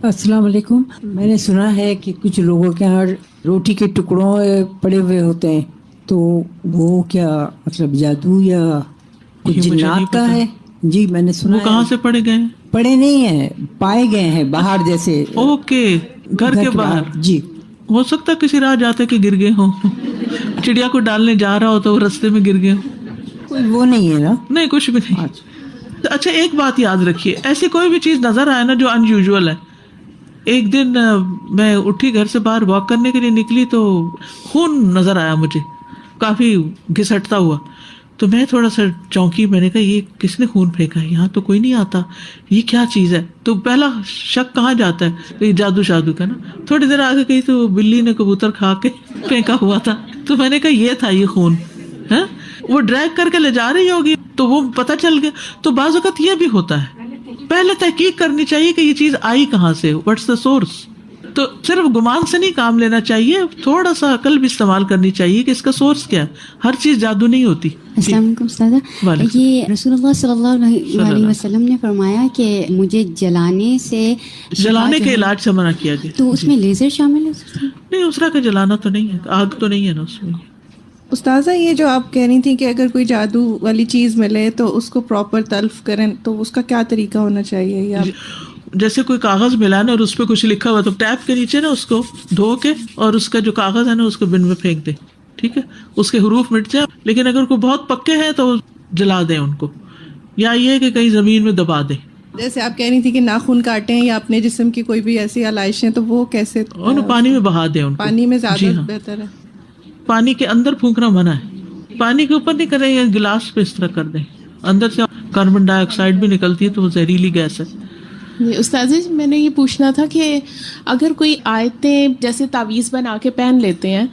السلام علیکم. میں نے سنا ہے کہ کچھ لوگوں کے یہاں روٹی کے ٹکڑوں پڑے ہوئے ہوتے ہیں, تو وہ کیا مطلب جادو یا کچھ جنات کا ہے؟ جی میں نے سنا. وہ کہاں سے پڑے گئے ہیں؟ پڑے نہیں ہیں, پائے گئے ہیں باہر, جیسے اوکے گھر کے باہر. جی ہو سکتا ہے کسی راہ جاتے کہ گر گئے ہوں, چڑیا کو ڈالنے جا رہا ہو تو وہ رستے میں گر گئے ہوں. کوئی وہ نہیں ہے نا؟ نہیں کچھ بھی نہیں. اچھا ایک بات یاد رکھیے, ایسی کوئی بھی چیز نظر آئے نا جو ان یوزول ہے. ایک دن میں اٹھی گھر سے باہر واک کرنے کے لیے نکلی تو خون نظر آیا مجھے, کافی گھسٹتا ہوا. تو میں تھوڑا سا چونکی, میں نے کہا یہ کس نے خون پھینکا ہے, یہاں تو کوئی نہیں آتا, یہ کیا چیز ہے. تو پہلا شک کہاں جاتا ہے, یہ جادو شادو کا نا. تھوڑی دیر آگے گئی تو بلی نے کبوتر کھا کے پھینکا ہوا تھا, تو میں نے کہا یہ تھا یہ خون ہے, وہ ڈریگ کر کے لے جا رہی ہوگی تو وہ پتہ چل گیا. تو بعض اوقات یہ بھی ہوتا ہے, پہلے تحقیق کرنی چاہیے کہ یہ چیز آئی کہاں سے, واٹس دا سورس. تو صرف گمان سے نہیں کام لینا چاہیے, تھوڑا سا عقل بھی استعمال کرنی چاہیے کہ اس کا سورس کیا ہے. ہر چیز جادو نہیں ہوتی. السلام علیکم استاذہ. یہ رسول اللہ صلی اللہ علیہ وسلم نے فرمایا کہ مجھے جلانے کے علاج سے منع کیا گیا. تو اس میں لیزر شامل ہے؟ نہیں, اس طرح کا جلانا تو نہیں ہے, آگ تو نہیں ہے نا اس میں. استاذہ یہ جو آپ کہہ رہی تھیں کہ اگر کوئی جادو والی چیز ملے تو اس کو پراپر تلف کریں, تو اس کا کیا طریقہ ہونا چاہیے؟ یا جیسے کوئی کاغذ ملا نا اور اس پہ کچھ لکھا ہوا تو ٹیپ کے نیچے نا اس کو دھو کے اور اس کا جو کاغذ ہے نا اس کو بن میں پھینک دیں, ٹھیک ہے, اس کے حروف مٹ جائے. لیکن اگر کوئی بہت پکے ہیں تو جلا دیں ان کو, یا یہ کہ کہیں زمین میں دبا دیں. جیسے آپ کہہ رہی تھی کہ ناخن کاٹیں یا اپنے جسم کی کوئی بھی ایسی علائشیں, تو وہ کیسے؟ پانی میں بہا دیں ان کو. پانی میں زیادہ بہتر ہے. پانی کے اندر پھونکنا منع ہے, پانی کے اوپر نہیں کریں, یا گلاس پہ اس طرح کر دیں. اندر سے کاربن ڈائی آکسائڈ بھی نکلتی ہے تو وہ زہریلی گیس ہے. استاذ جی میں نے یہ پوچھنا تھا کہ اگر کوئی آیتیں جیسے تعویذ بنا کے پہن لیتے ہیں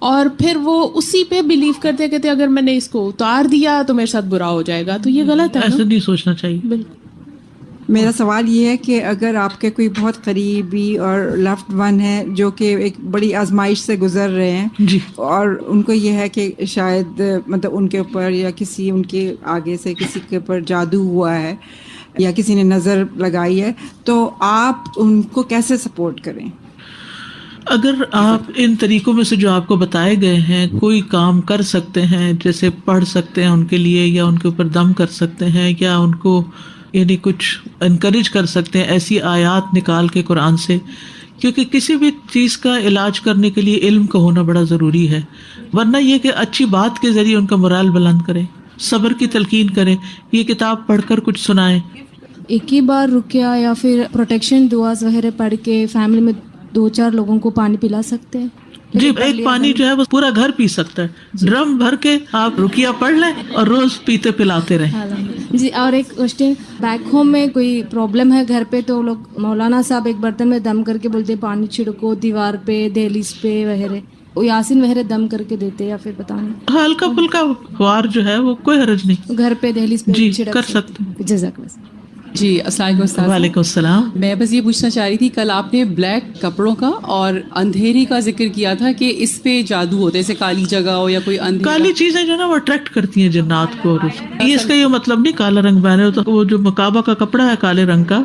اور پھر وہ اسی پہ بلیو کرتے کہتے اگر میں نے اس کو اتار دیا تو میرے ساتھ برا ہو جائے گا, تو یہ غلط ہے؟ ایسا نہیں سوچنا چاہیے. بالکل. میرا سوال یہ ہے کہ اگر آپ کے کوئی بہت قریبی اور لفڈ ون ہے جو کہ ایک بڑی آزمائش سے گزر رہے ہیں جی, اور ان کو یہ ہے کہ شاید مطلب ان کے اوپر یا کسی ان کے آگے سے کسی کے اوپر جادو ہوا ہے یا کسی نے نظر لگائی ہے, تو آپ ان کو کیسے سپورٹ کریں؟ اگر آپ ان طریقوں میں سے جو آپ کو بتائے گئے ہیں کوئی کام کر سکتے ہیں, جیسے پڑھ سکتے ہیں ان کے لیے, یا ان کے اوپر دم کر سکتے ہیں, یا ان کو یعنی کچھ انکریج کر سکتے ہیں ایسی آیات نکال کے قرآن سے, کیونکہ کسی بھی چیز کا علاج کرنے کے لیے علم کا ہونا بڑا ضروری ہے. ورنہ یہ کہ اچھی بات کے ذریعے ان کا morale بلند کریں, صبر کی تلقین کریں, یہ کتاب پڑھ کر کچھ سنائیں. ایک ہی بار رکیا یا پھر پروٹیکشن دعا وغیرہ پڑھ کے فیملی میں 2-4 لوگوں کو پانی پلا سکتے ہیں؟ جی ایک پانی جو ہے وہ پورا گھر پی سکتا ہے. ڈرم بھر کے آپ رقیہ پڑھ لیں اور روز پیتے پلاتے رہیں. جی اور ایک کوشچن، بیک ہوم میں کوئی پرابلم ہے گھر پہ تو لوگ مولانا صاحب ایک برتن میں دم کر کے بولتے ہیں پانی چھڑکو دیوار پہ دہلیز پہ وغیرہ، یاسین وغیرہ دم کر کے دیتے یا پھر بتاؤں؟ ہلکا پھلکا فوار جو ہے وہ کوئی حرج نہیں، گھر پہ دہلیز پہ جی کر سکتے ہیں. جزاک اللہ. جی السلام علیکم استاذ. وعلیکم السلام. میں بس یہ پوچھنا چاہ رہی تھی، کل آپ نے بلیک کپڑوں کا اور اندھیری کا ذکر کیا تھا کہ اس پہ جادو ہوتا ہے، جیسے کالی جگہ ہو یا کوئی کالی چیزیں جو نا وہ اٹریکٹ کرتی ہیں جنات کو. اور یہ اس کا یہ مطلب نہیں کالا رنگ پہنے ہو تو وہ جو مکابہ کا کپڑا ہے کالے رنگ کا،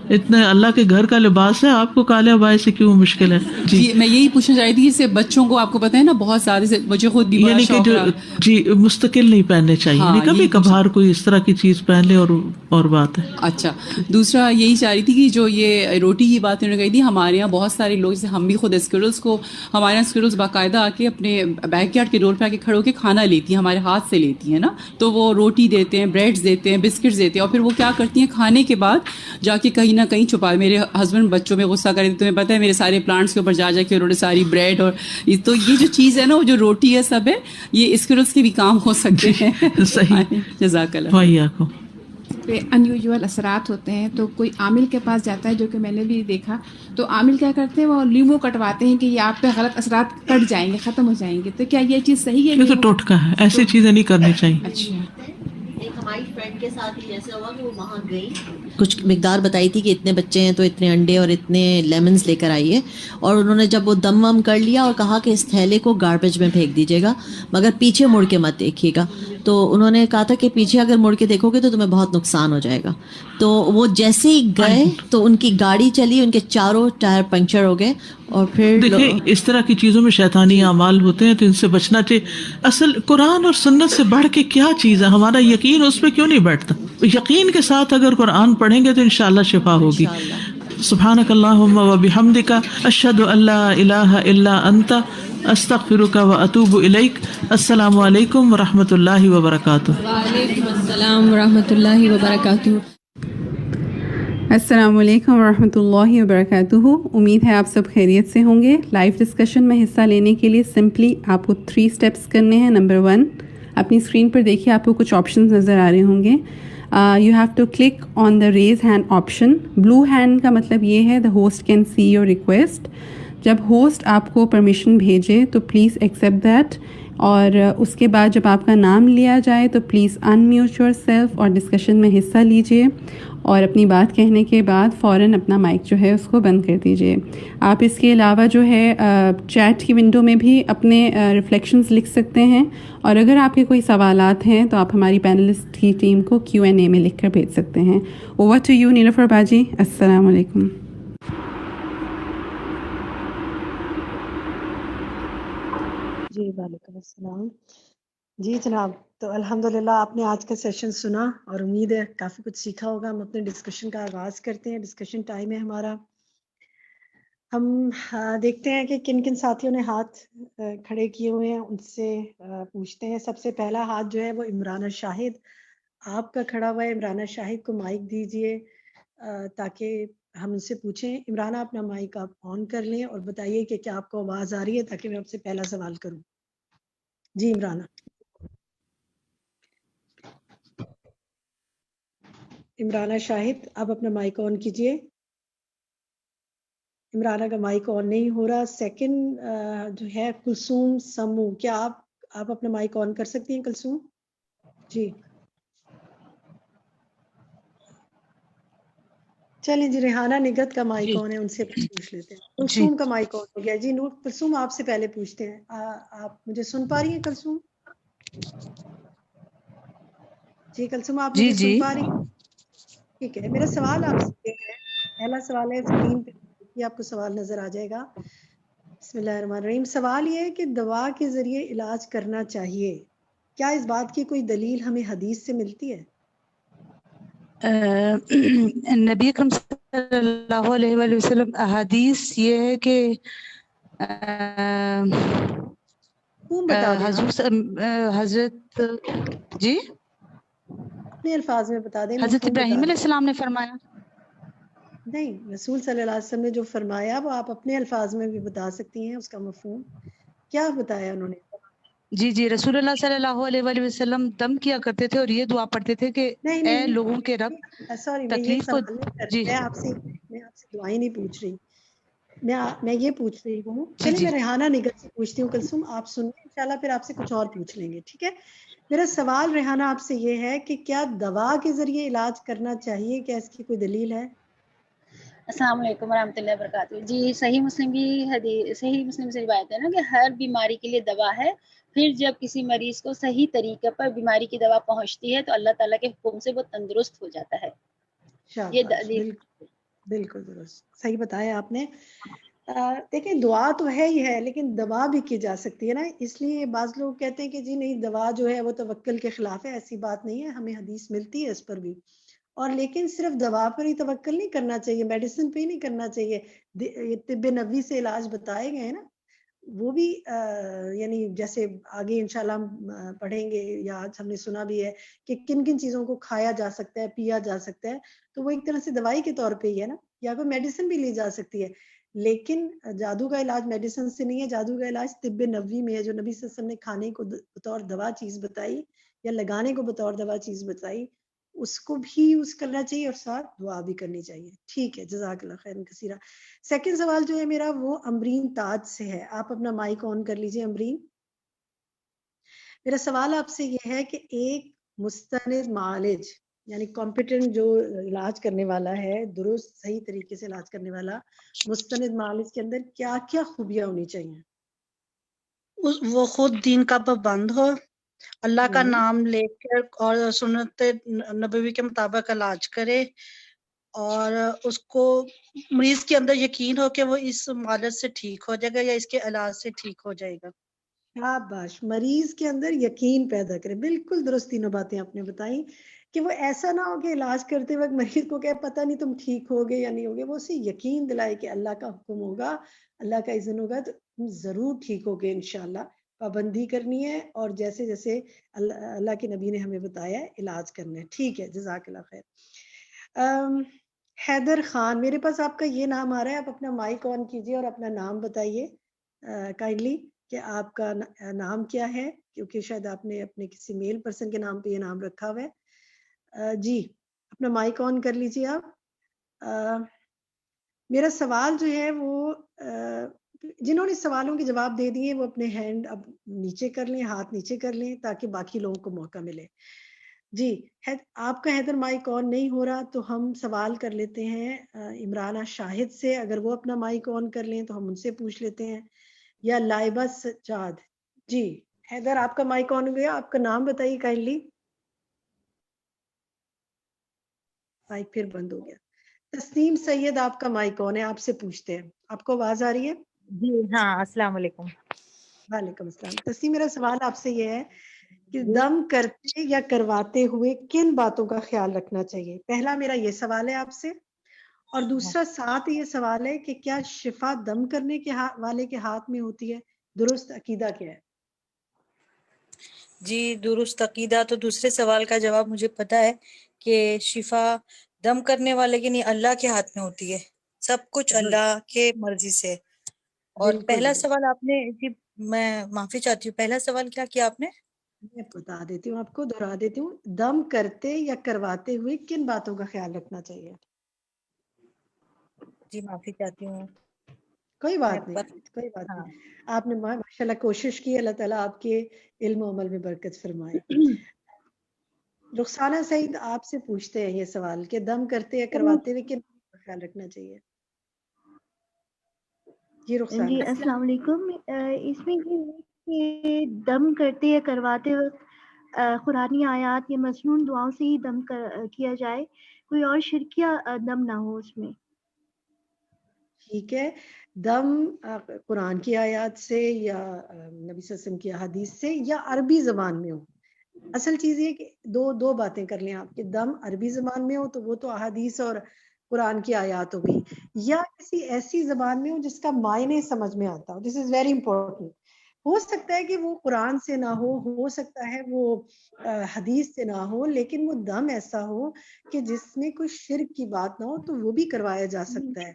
اتنے اللہ کے گھر کا لباس ہے، آپ کو کالے ابائے سے کیوں مشکل ہے؟ جی میں یہی پوچھنا چاہ رہی تھی، جیسے بچوں کو آپ کو پتہ ہے نا بہت زیادہ سے مجھے خود بھی یعنی کہ جو جی مستقل نہیں پہننے چاہیے، یعنی کبھی کبھار کوئی اس طرح کی چیز پہن لے اور بات ہے. اچھا دوسرا یہی چاہ رہی تھی کہ جو یہ روٹی کی بات انہوں نے کہی تھی، ہمارے یہاں بہت سارے لوگ جیسے ہم بھی خود اسکرلس کو، ہمارے یہاں اسکرلس باقاعدہ آ کے اپنے بیک یارڈ کے ڈور پہ آ کے کھڑے ہو کے کھانا لیتی ہیں، ہمارے ہاتھ سے لیتی ہیں نا، تو وہ روٹی دیتے ہیں، بریڈز دیتے ہیں، بسکٹس دیتے ہیں، اور پھر وہ کیا کرتی ہیں کھانے کے بعد جا کے کہیں نہ کہیں چھپا. میرے ہسبینڈ بچوں میں غصہ کرے، تمہیں پتہ ہے میرے سارے پلانٹس کے اوپر جا کے انہوں نے ساری بریڈ، اور تو یہ جو چیز ہے نا وہ جو روٹی ہے سب ہے، یہ اسکرلس کے بھی کام ہو سکتے ہیں. صحیح. جزاک اللہ. وہی کو پہ انیوژول اثرات ہوتے ہیں تو کوئی عامل کے پاس جاتا ہے، جو کہ میں نے بھی دیکھا، تو عامل کیا کرتے ہیں وہ لیمو کٹواتے ہیں کہ یہ آپ پہ غلط اثرات کٹ جائیں گے، ختم ہو جائیں گے. تو کیا یہ چیز صحیح ہے؟ یہ تو ٹوٹکا ہے، ایسی چیزیں نہیں کرنی چاہیے. اچھا. ایک ہماری فرینڈ کے ساتھ ہی ایسا ہوا کہ وہ وہاں گئی، کچھ مقدار بتائی تھی کہ اتنے بچے ہیں تو اتنے انڈے اور اتنے لیمنز لے کر آئیے، اور انہوں نے جب وہ دم وم کر لیا اور کہا کہ اس تھیلے کو گاربیج میں پھینک دیجیے گا مگر پیچھے مڑ کے مت دیکھیے گا. تو انہوں نے کہا تھا کہ پیچھے اگر مڑ کے دیکھو گے تو تمہیں بہت نقصان ہو جائے گا. تو وہ جیسے ہی گئے تو ان کی گاڑی چلی، ان کے چاروں ٹائر پنکچر ہو گئے. اور پھر دیکھیں اس طرح کی چیزوں میں شیطانی اعمال ہوتے ہیں تو ان سے بچنا چاہیے. اصل قرآن اور سنت سے بڑھ کے کیا چیز ہے؟ ہمارا یقین اس پہ کیوں نہیں بیٹھتا؟ یقین کے ساتھ اگر قرآن پڑھیں گے تو انشاءاللہ شفا ہوگی. سبحانک اللہم و بحمدک اشہد ان لا الہ الا انت استغفرک و اتوب الیک. السلام علیکم و رحمۃ اللہ وبرکاتہ. وعلیکم السلام ورحمۃ اللہ وبرکاتہ. السلام علیکم ورحمۃ اللہ وبرکاتہ. امید ہے آپ سب خیریت سے ہوں گے. لائیو ڈسکشن میں حصہ لینے کے لیے سمپلی آپ کو 3 اسٹیپس کرنے ہیں. نمبر 1، اپنی اسکرین پر دیکھیے آپ کو کچھ آپشنز نظر آ رہے ہوں گے. You have to click on the raise hand option. Blue hand کا مطلب یہ ہے the host can see your request. جب ہوسٹ آپ کو پرمیشن بھیجے تو پلیز ایکسیپٹ دیٹ، اور اس کے بعد جب آپ کا نام لیا جائے تو پلیز انمیوٹ یور سیلف اور ڈسکشن میں حصہ لیجیے، اور اپنی بات کہنے کے بعد فوراً اپنا مائک جو ہے اس کو بند کر دیجیے. آپ اس کے علاوہ جو ہے چیٹ کی ونڈو میں بھی اپنے ریفلیکشنز لکھ سکتے ہیں، اور اگر آپ کے کوئی سوالات ہیں تو آپ ہماری پینلسٹ کی ٹیم کو Q&A میں لکھ کر بھیج سکتے ہیں. اوور ٹو یو نیلوفر باجی. السلام علیکم. جی وعلیکم السلام. جی جناب، تو الحمدللہ آپ نے آج کا سیشن سنا اور امید ہے کافی کچھ سیکھا ہوگا. ہم اپنے ڈسکشن کا آغاز کرتے ہیں. ڈسکشن ٹائم ہے ہمارا. ہم دیکھتے ہیں کہ کن کن ساتھیوں نے ہاتھ کھڑے کیے ہوئے ہیں، ان سے پوچھتے ہیں. سب سے پہلا ہاتھ جو ہے وہ عمرانہ شاہد آپ کا کھڑا ہوا ہے. عمرانہ شاہد کو مائک دیجئے تاکہ ہم ان سے پوچھیں. عمرانہ اپنا مائک آپ آن کر لیں اور بتائیے کہ کیا آپ کو آواز آ رہی ہے تاکہ میں آپ سے پہلا سوال کروں. جی عمرانہ. عمرانہ شاہد آپ اپنا مائک آن کیجئے. عمرانہ کا مائک آن نہیں ہو رہا. سیکنڈ جو ہے کلثوم سمو، کیا آپ اپنا مائک آن کر سکتی ہیں کلثوم؟ جی چلیں جی. ریحانہ نگت کا مائک آن ہے، ان سے پوچھ لیتے ہیں. کلثوم کا مائک آن ہو گیا. جی نور کلثوم آپ سے پہلے پوچھتے ہیں. آپ مجھے سن پا رہی ہیں کلثوم؟ جی کلثوم آپ مجھے سن پا رہی ہیں؟ ٹھیک ہے. میرا سوال آپ سے ہے، پہلا سوال ہے اسکرین پہ آپ کو سوال نظر آ جائے گا. بسم اللہ الرحمن الرحیم. سوال یہ ہے کہ دوا کے ذریعے علاج کرنا چاہیے، کیا اس بات کی کوئی دلیل ہمیں حدیث سے ملتی ہے؟ نبی اکرم صلی اللہ علیہ وآلہ وسلم حدیث یہ ہے کہ حضرت جی اپنے الفاظ میں بتا دیں. حضرت ابراہیم علیہ السلام نے فرمایا. نہیں، رسول صلی اللہ علیہ وسلم نے جو فرمایا وہ آپ اپنے الفاظ میں بھی بتا سکتی ہیں، اس کا مفہوم کیا بتایا انہوں نے؟ جی جی، رسول اللہ صلی اللہ علیہ وآلہ وسلم دم کیا کرتے تھے اور یہ دعا پڑھتے تھے کہ نہیں اے نہیں، لوگوں کے رب سوری، میں یہ تکلیف کو سوال نہیں کر جی رہی، میں آپ سے دعائیں نہیں پوچھ رہی، میں یہ پوچھ رہی ہوں، جی چلے جی میں ریحانہ نگل سے پوچھتی ہوں، کلثوم آپ سنیں انشاءاللہ، پھر آپ سے کچھ اور پوچھ لیں گے، ٹھیک ہے؟ میرا سوال ریحانہ آپ سے یہ ہے کہ کیا دوا کے ذریعے علاج کرنا چاہیے، کیا اس کی کوئی دلیل ہے؟ السلام علیکم ورحمۃ اللہ وبرکاتہ. جی صحیح مسلم کی حدیث، صحیح مسلم سے روایت ہے نا کہ ہر بیماری کے لیے دوا ہے. پھر جب کسی مریض کو صحیح طریقے پر بیماری کی دوا پہنچتی ہے تو اللہ تعالیٰ کے حکم سے وہ تندرست ہو جاتا ہے. یہ شاباش، دلیل. بالکل بالکل درست، صحیح بتایا آپ نے. دیکھیں دعا تو ہے ہی ہے، لیکن دوا بھی کی جا سکتی ہے نا، اس لیے بعض لوگ کہتے ہیں کہ جی نہیں دوا جو ہے وہ توکل کے خلاف ہے، ایسی بات نہیں ہے، ہمیں حدیث ملتی ہے اس پر بھی. اور لیکن صرف دوا پر ہی توکل نہیں کرنا چاہیے، میڈیسن پہ ہی نہیں کرنا چاہیے. یہ طب نبوی سے علاج بتائے گئے ہیں نا، وہ بھی یعنی جیسے آگے انشاءاللہ ہم پڑھیں گے، یا آج ہم نے سنا بھی ہے کہ کن کن چیزوں کو کھایا جا سکتا ہے، پیا جا سکتا ہے، تو وہ ایک طرح سے دوائی کے طور پہ ہی ہے نا، یا کوئی میڈیسن بھی لی جا سکتی ہے. لیکن جادو کا علاج میڈیسن سے نہیں ہے، جادو کا علاج طب نبوی میں ہے، جو نبی صلی اللہ علیہ وسلم نے کھانے کو بطور دوا چیز بتائی یا لگانے کو بطور دوا چیز بتائی، اس کو بھی یوز کرنا چاہیے اور ساتھ دعا بھی کرنی چاہیے. ٹھیک ہے، جزاک اللہ خیر کثیرہ. سیکنڈ سوال جو ہے میرا وہ امرین تاج سے ہے، آپ اپنا مائک آن کر لیجئے امرین. میرا سوال آپ سے یہ ہے کہ ایک مستند معالج یعنی کمپیٹنٹ جو علاج کرنے والا ہے، درست صحیح طریقے سے علاج کرنے والا مستند معالج کے اندر کیا کیا خوبیاں ہونی چاہیے؟ وہ خود دین کا پابند ہو، اللہ کا نام لے کر اور سنت نبوی کے مطابق علاج کرے، اور اس کو مریض کے اندر یقین ہو کہ وہ اس معالج سے ٹھیک ہو جائے گا یا اس کے علاج سے ٹھیک ہو جائے گا. شاباش، مریض کے اندر یقین پیدا کرے. بالکل درست تینوں باتیں آپ نے بتائی کہ وہ ایسا نہ ہو کہ علاج کرتے وقت مریض کو کہ پتہ نہیں تم ٹھیک ہوگے یا نہیں ہوگے، وہ اسے یقین دلائے کہ اللہ کا حکم ہوگا، اللہ کا اذن ہوگا تو تم ضرور ٹھیک ہوگے انشاءاللہ. پابندی کرنی ہے اور جیسے جیسے اللہ کے نبی نے ہمیں بتایا ہے علاج کرنا ہے. ٹھیک ہے، جزاک اللہ خیر. حیدر خان، میرے پاس آپ کا یہ نام آ رہا ہے، آپ اپنا مائک آن کیجئے اور اپنا نام بتائیے کائنڈلی کہ آپ کا نام کیا ہے، کیونکہ شاید آپ نے اپنے کسی میل پرسن کے نام پہ یہ نام رکھا ہوا ہے. جی اپنا مائک آن کر لیجئے آپ. میرا سوال جو ہے وہ جنہوں نے سوالوں کے جواب دے دیے وہ اپنے ہینڈ اب نیچے کر لیں، ہاتھ نیچے کر لیں تاکہ باقی لوگوں کو موقع ملے. جی آپ کا حیدر مائک آن نہیں ہو رہا تو ہم سوال کر لیتے ہیں عمرانہ شاہد سے، اگر وہ اپنا مائک آن کر لیں تو ہم ان سے پوچھ لیتے ہیں، یا لائبہ سجاد. جی حیدر آپ کا مائک آن ہو گیا، آپ کا نام بتائیے کائنڈلی. مائک پھر بند ہو گیا. تسنیم سید آپ کا مائک آن ہے، آپ سے پوچھتے ہیں، آپ کو آواز آ رہی ہے؟ جی ہاں، السلام علیکم. وعلیکم السلام. تسنیم میرا سوال آپ سے یہ ہے کہ دم کرتے یا کرواتے ہوئے کن باتوں کا خیال رکھنا چاہیے؟ پہلا میرا یہ سوال ہے آپ سے، اور دوسرا ساتھ یہ سوال ہے کہ کیا شفا دم کرنے کے والے کے ہاتھ میں ہوتی ہے؟ درست عقیدہ کیا ہے؟ جی درست عقیدہ تو دوسرے سوال کا جواب مجھے پتا ہے کہ شفا دم کرنے والے کے نہیں، اللہ کے ہاتھ میں ہوتی ہے، سب کچھ اللہ کے مرضی سے. اور پہلا سوال آپ نے، جی میں معافی چاہتی ہوں، پہلا سوال کیا کیا آپ نے؟ میں بتا دیتی ہوں، آپ کو دہرا دیتی ہوں. دم کرتے یا کرواتے ہوئے کن باتوں کا خیال رکھنا چاہیے؟ جی معافی چاہتی ہوں. کوئی بات نہیں، کوئی بات نہیں. آپ نے ماشاءاللہ کوشش کی، اللہ تعالیٰ آپ کے علم و عمل میں برکت فرمائے. رخسانہ سعید آپ سے پوچھتے ہیں یہ سوال کہ دم کرتے یا کرواتے ہوئے کن باتوں کا خیال رکھنا چاہیے؟ جی رخسانہ. جی السلام علیکم. اس میں یہ ہے کہ دم کرتے یا کرواتے وقت قرآنی آیات یا مسنون دعاؤں سے ہی دم کیا جائے، کوئی اور شرکیہ دم نہ ہو اس میں. ٹھیک ہے، دم قرآن کی آیات سے یا نبی صلی اللہ علیہ وسلم کی احادیث سے یا عربی زبان میں ہو. اصل چیز یہ کہ دو باتیں کر لیں آپ، کہ دم عربی زبان میں ہو تو وہ تو احادیث اور قرآن کی آیات ہو گئی، یا کسی ایسی زبان میں ہو جس کا معنی سمجھ میں آتا ہو. دس از ویری امپورٹنٹ. ہو سکتا ہے کہ وہ قرآن سے نہ ہو سکتا ہے وہ حدیث سے نہ ہو، لیکن وہ دم ایسا ہو کہ جس میں کوئی شرک کی بات نہ ہو تو وہ بھی کروایا جا سکتا ہے.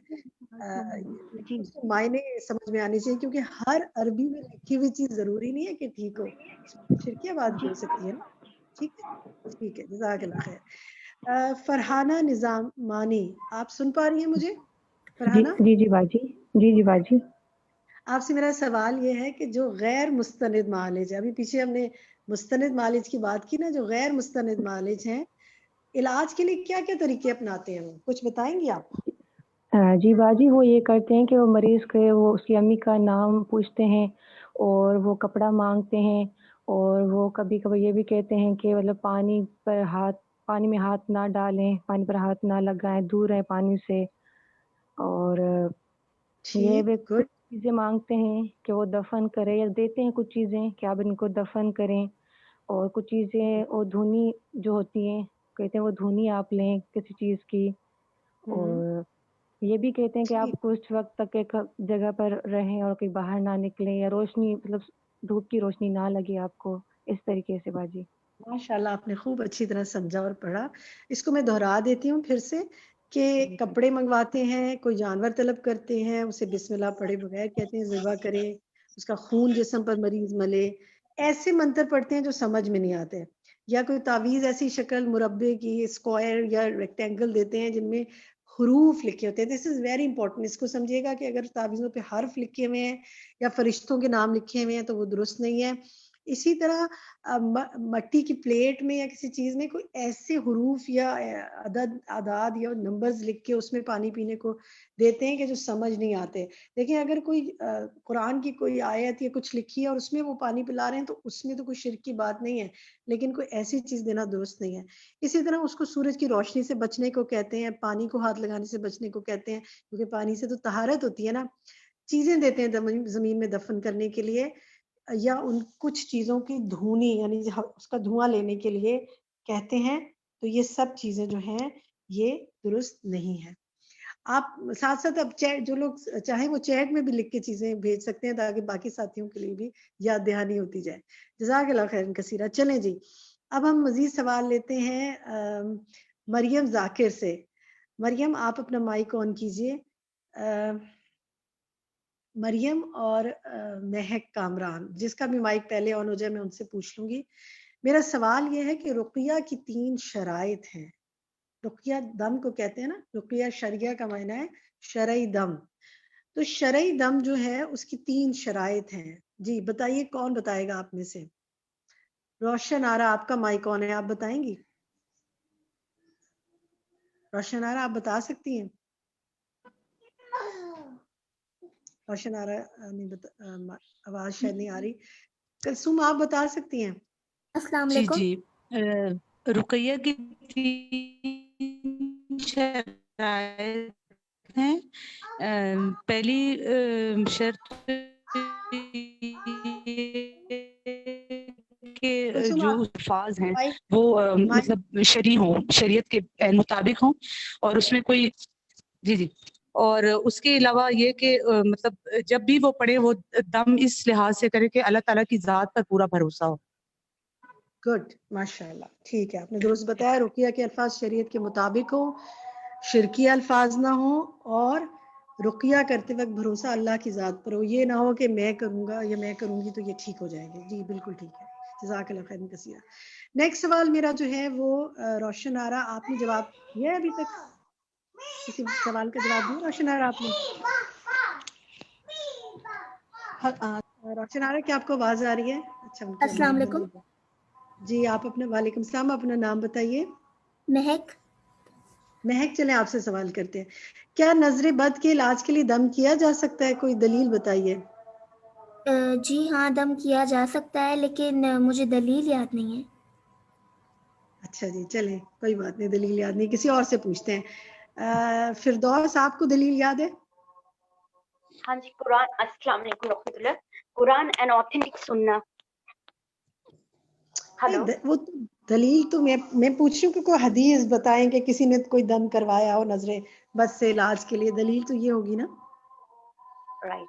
اس کو معنی سمجھ میں آنی چاہیے، کیونکہ ہر عربی میں لکھی ہوئی چیز ضروری نہیں ہے کہ ٹھیک ہو، شرکیہ بات بھی ہو سکتی ہے نا. ٹھیک ہے، جزاک اللہ خیر. فرحانہ نظام مانی، آپ سن پا رہی ہیں مجھے فرحانہ؟ جی باجی. آپ سے میرا سوال یہ ہے کہ جو غیر مستند معالج، ابھی پیچھے ہم نے مستند معالج کی بات کی نا، جو غیر مستند معالج ہیں علاج کے لیے کیا کیا طریقے اپناتے ہیں، وہ کچھ بتائیں گی آپ؟ جی باجی، وہ یہ کرتے ہیں کہ وہ مریض کے وہ اس کی امی کا نام پوچھتے ہیں اور وہ کپڑا مانگتے ہیں، اور وہ کبھی کبھی یہ بھی کہتے ہیں کہ مطلب پانی میں ہاتھ نہ ڈالیں، پانی پر ہاتھ نہ لگائیں، دور رہیں پانی سے. اور یہ بھی کچھ چیزیں مانگتے ہیں کہ وہ دفن کرے، یا دیتے ہیں کچھ چیزیں کہ آپ ان کو دفن کریں، اور کچھ چیزیں اور دھونی جو ہوتی ہیں کہتے ہیں وہ دھونی آپ لیں کسی چیز کی. اور یہ بھی کہتے ہیں کہ آپ کچھ وقت تک ایک جگہ پر رہیں اور کہیں باہر نہ نکلیں، یا روشنی مطلب دھوپ کی روشنی نہ لگے آپ کو، اس طریقے سے باجی. ماشاءاللہ آپ نے خوب اچھی طرح سمجھا اور پڑھا. اس کو میں دہرا دیتی ہوں پھر سے کہ کپڑے منگواتے ہیں، کوئی جانور طلب کرتے ہیں، اسے بسم اللہ پڑھے بغیر کہتے ہیں ذبح کرے، اس کا خون جسم پر مریض ملے، ایسے منتر پڑھتے ہیں جو سمجھ میں نہیں آتے. یا کوئی تعویذ ایسی شکل مربع کی، اسکوائر یا ریکٹینگل دیتے ہیں جن میں حروف لکھے ہوتے ہیں. دس از ویری امپورٹنٹ. اس کو سمجھیے گا کہ اگر تعویذوں پہ حرف لکھے ہوئے ہیں یا فرشتوں کے نام لکھے ہوئے ہیں تو وہ درست نہیں ہے. اسی طرح مٹی کی پلیٹ میں یا کسی چیز میں کوئی ایسے حروف یا اعداد یا نمبرز لکھ کے اس میں پانی پینے کو دیتے ہیں کہ جو سمجھ نہیں آتے. دیکھیں اگر کوئی قرآن کی کوئی آیت یا کچھ لکھی ہے اور اس میں وہ پانی پلا رہے ہیں تو اس میں تو کوئی شرک کی بات نہیں ہے، لیکن کوئی ایسی چیز دینا درست نہیں ہے. اسی طرح اس کو سورج کی روشنی سے بچنے کو کہتے ہیں، پانی کو ہاتھ لگانے سے بچنے کو کہتے ہیں، کیونکہ پانی سے تو طہارت ہوتی ہے نا. چیزیں دیتے ہیں زمین میں دفن کرنے کے لیے، یا ان کچھ چیزوں کی دھونی یعنی اس کا دھواں لینے کے لیے کہتے ہیں. تو یہ سب چیزیں جو ہیں یہ درست نہیں ہے. آپ ساتھ ساتھ اب چیٹ، جو لوگ چاہیں وہ چیٹ میں بھی لکھ کے چیزیں بھیج سکتے ہیں تاکہ باقی ساتھیوں کے لیے بھی یاد دہانی ہوتی جائے. جزاک اللہ خیر کثیرہ. چلیں جی، اب ہم مزید سوال لیتے ہیں مریم ذاکر سے. مریم آپ اپنا مائک آن کیجئے. مریم اور مہک کامران، جس کا بھی مائک پہلے آن ہو جائے میں ان سے پوچھ لوں گی. میرا سوال یہ ہے کہ رقیہ کی 3 شرائط ہیں. رقیہ دم کو کہتے ہیں نا، رقیہ شرعیہ کا معنی ہے شرعی دم. تو شرعی دم جو ہے اس کی 3 شرائط ہیں. جی بتائیے، کون بتائے گا آپ میں سے؟ روشن آرا آپ کا مائک آن ہے، آپ بتائیں گی؟ روشن آرا آپ بتا سکتی ہیں؟ روشن آ رہا نہیں، آواز شاید نہیں آ رہی. کلثوم آپ بتا سکتی ہیں؟ السلام علیکم. جی رقیہ کی 3 شرائط ہیں. پہلی شرط کہ جو الفاظ ہیں وہ مطلب شرعی ہوں، شریعت کے مطابق ہوں، اور اس میں کوئی جی اور اس کے علاوہ یہ کہ مطلب جب بھی وہ پڑھے وہ دم اس لحاظ سے کرے کہ اللہ تعالیٰ کی ذات پر پورا بھروسہ ہو. گڈ، ماشاء اللہ، ٹھیک ہے، آپ نے درست بتایا. رقیہ کے الفاظ شریعت کے مطابق ہوں، شرکی الفاظ نہ ہوں، اور رقیہ کرتے وقت بھروسہ اللہ کی ذات پر ہو. یہ نہ ہو کہ میں کروں گا یا میں کروں گی تو یہ ٹھیک ہو جائے گی. جی بالکل ٹھیک ہے، جزاک اللہ خیر کثیرہ. نیکسٹ سوال میرا جو ہے وہ روشن آرا، آپ نے جواب دیا ابھی تک؟ کسی سوال کا جواب دیا روشن آرا آپ نے؟ روشن آرا کیا آپ کو آواز آ رہی ہے؟ اچھا، السلام علیکم. جی آپ اپنا، وعلیکم السلام، اپنا نام بتائیے. مہک. مہک، چلیں آپ سے سوال کرتے ہیں. کیا نظر بد کے علاج کے لیے دم کیا جا سکتا ہے؟ کوئی دلیل بتائیے. جی ہاں، دم کیا جا سکتا ہے، لیکن مجھے دلیل یاد نہیں ہے. اچھا جی، چلیں کوئی بات نہیں، دلیل یاد نہیں، کسی اور سے پوچھتے ہیں. فردوس آپ کو دلیل یاد ہے؟ ہاں جی، قرآن. السلام علیکم رحمۃ اللہ. قرآن اینڈ آتھینٹک سننا. ہلو، وہ دلیل تو میں پوچھ رہی ہوں کہ کوئی حدیث بتائیں کہ کسی نے کوئی دم کروایا ہو نظر بد سے علاج کے لیے. دلیل تو یہ ہوگی نا. رائٹ.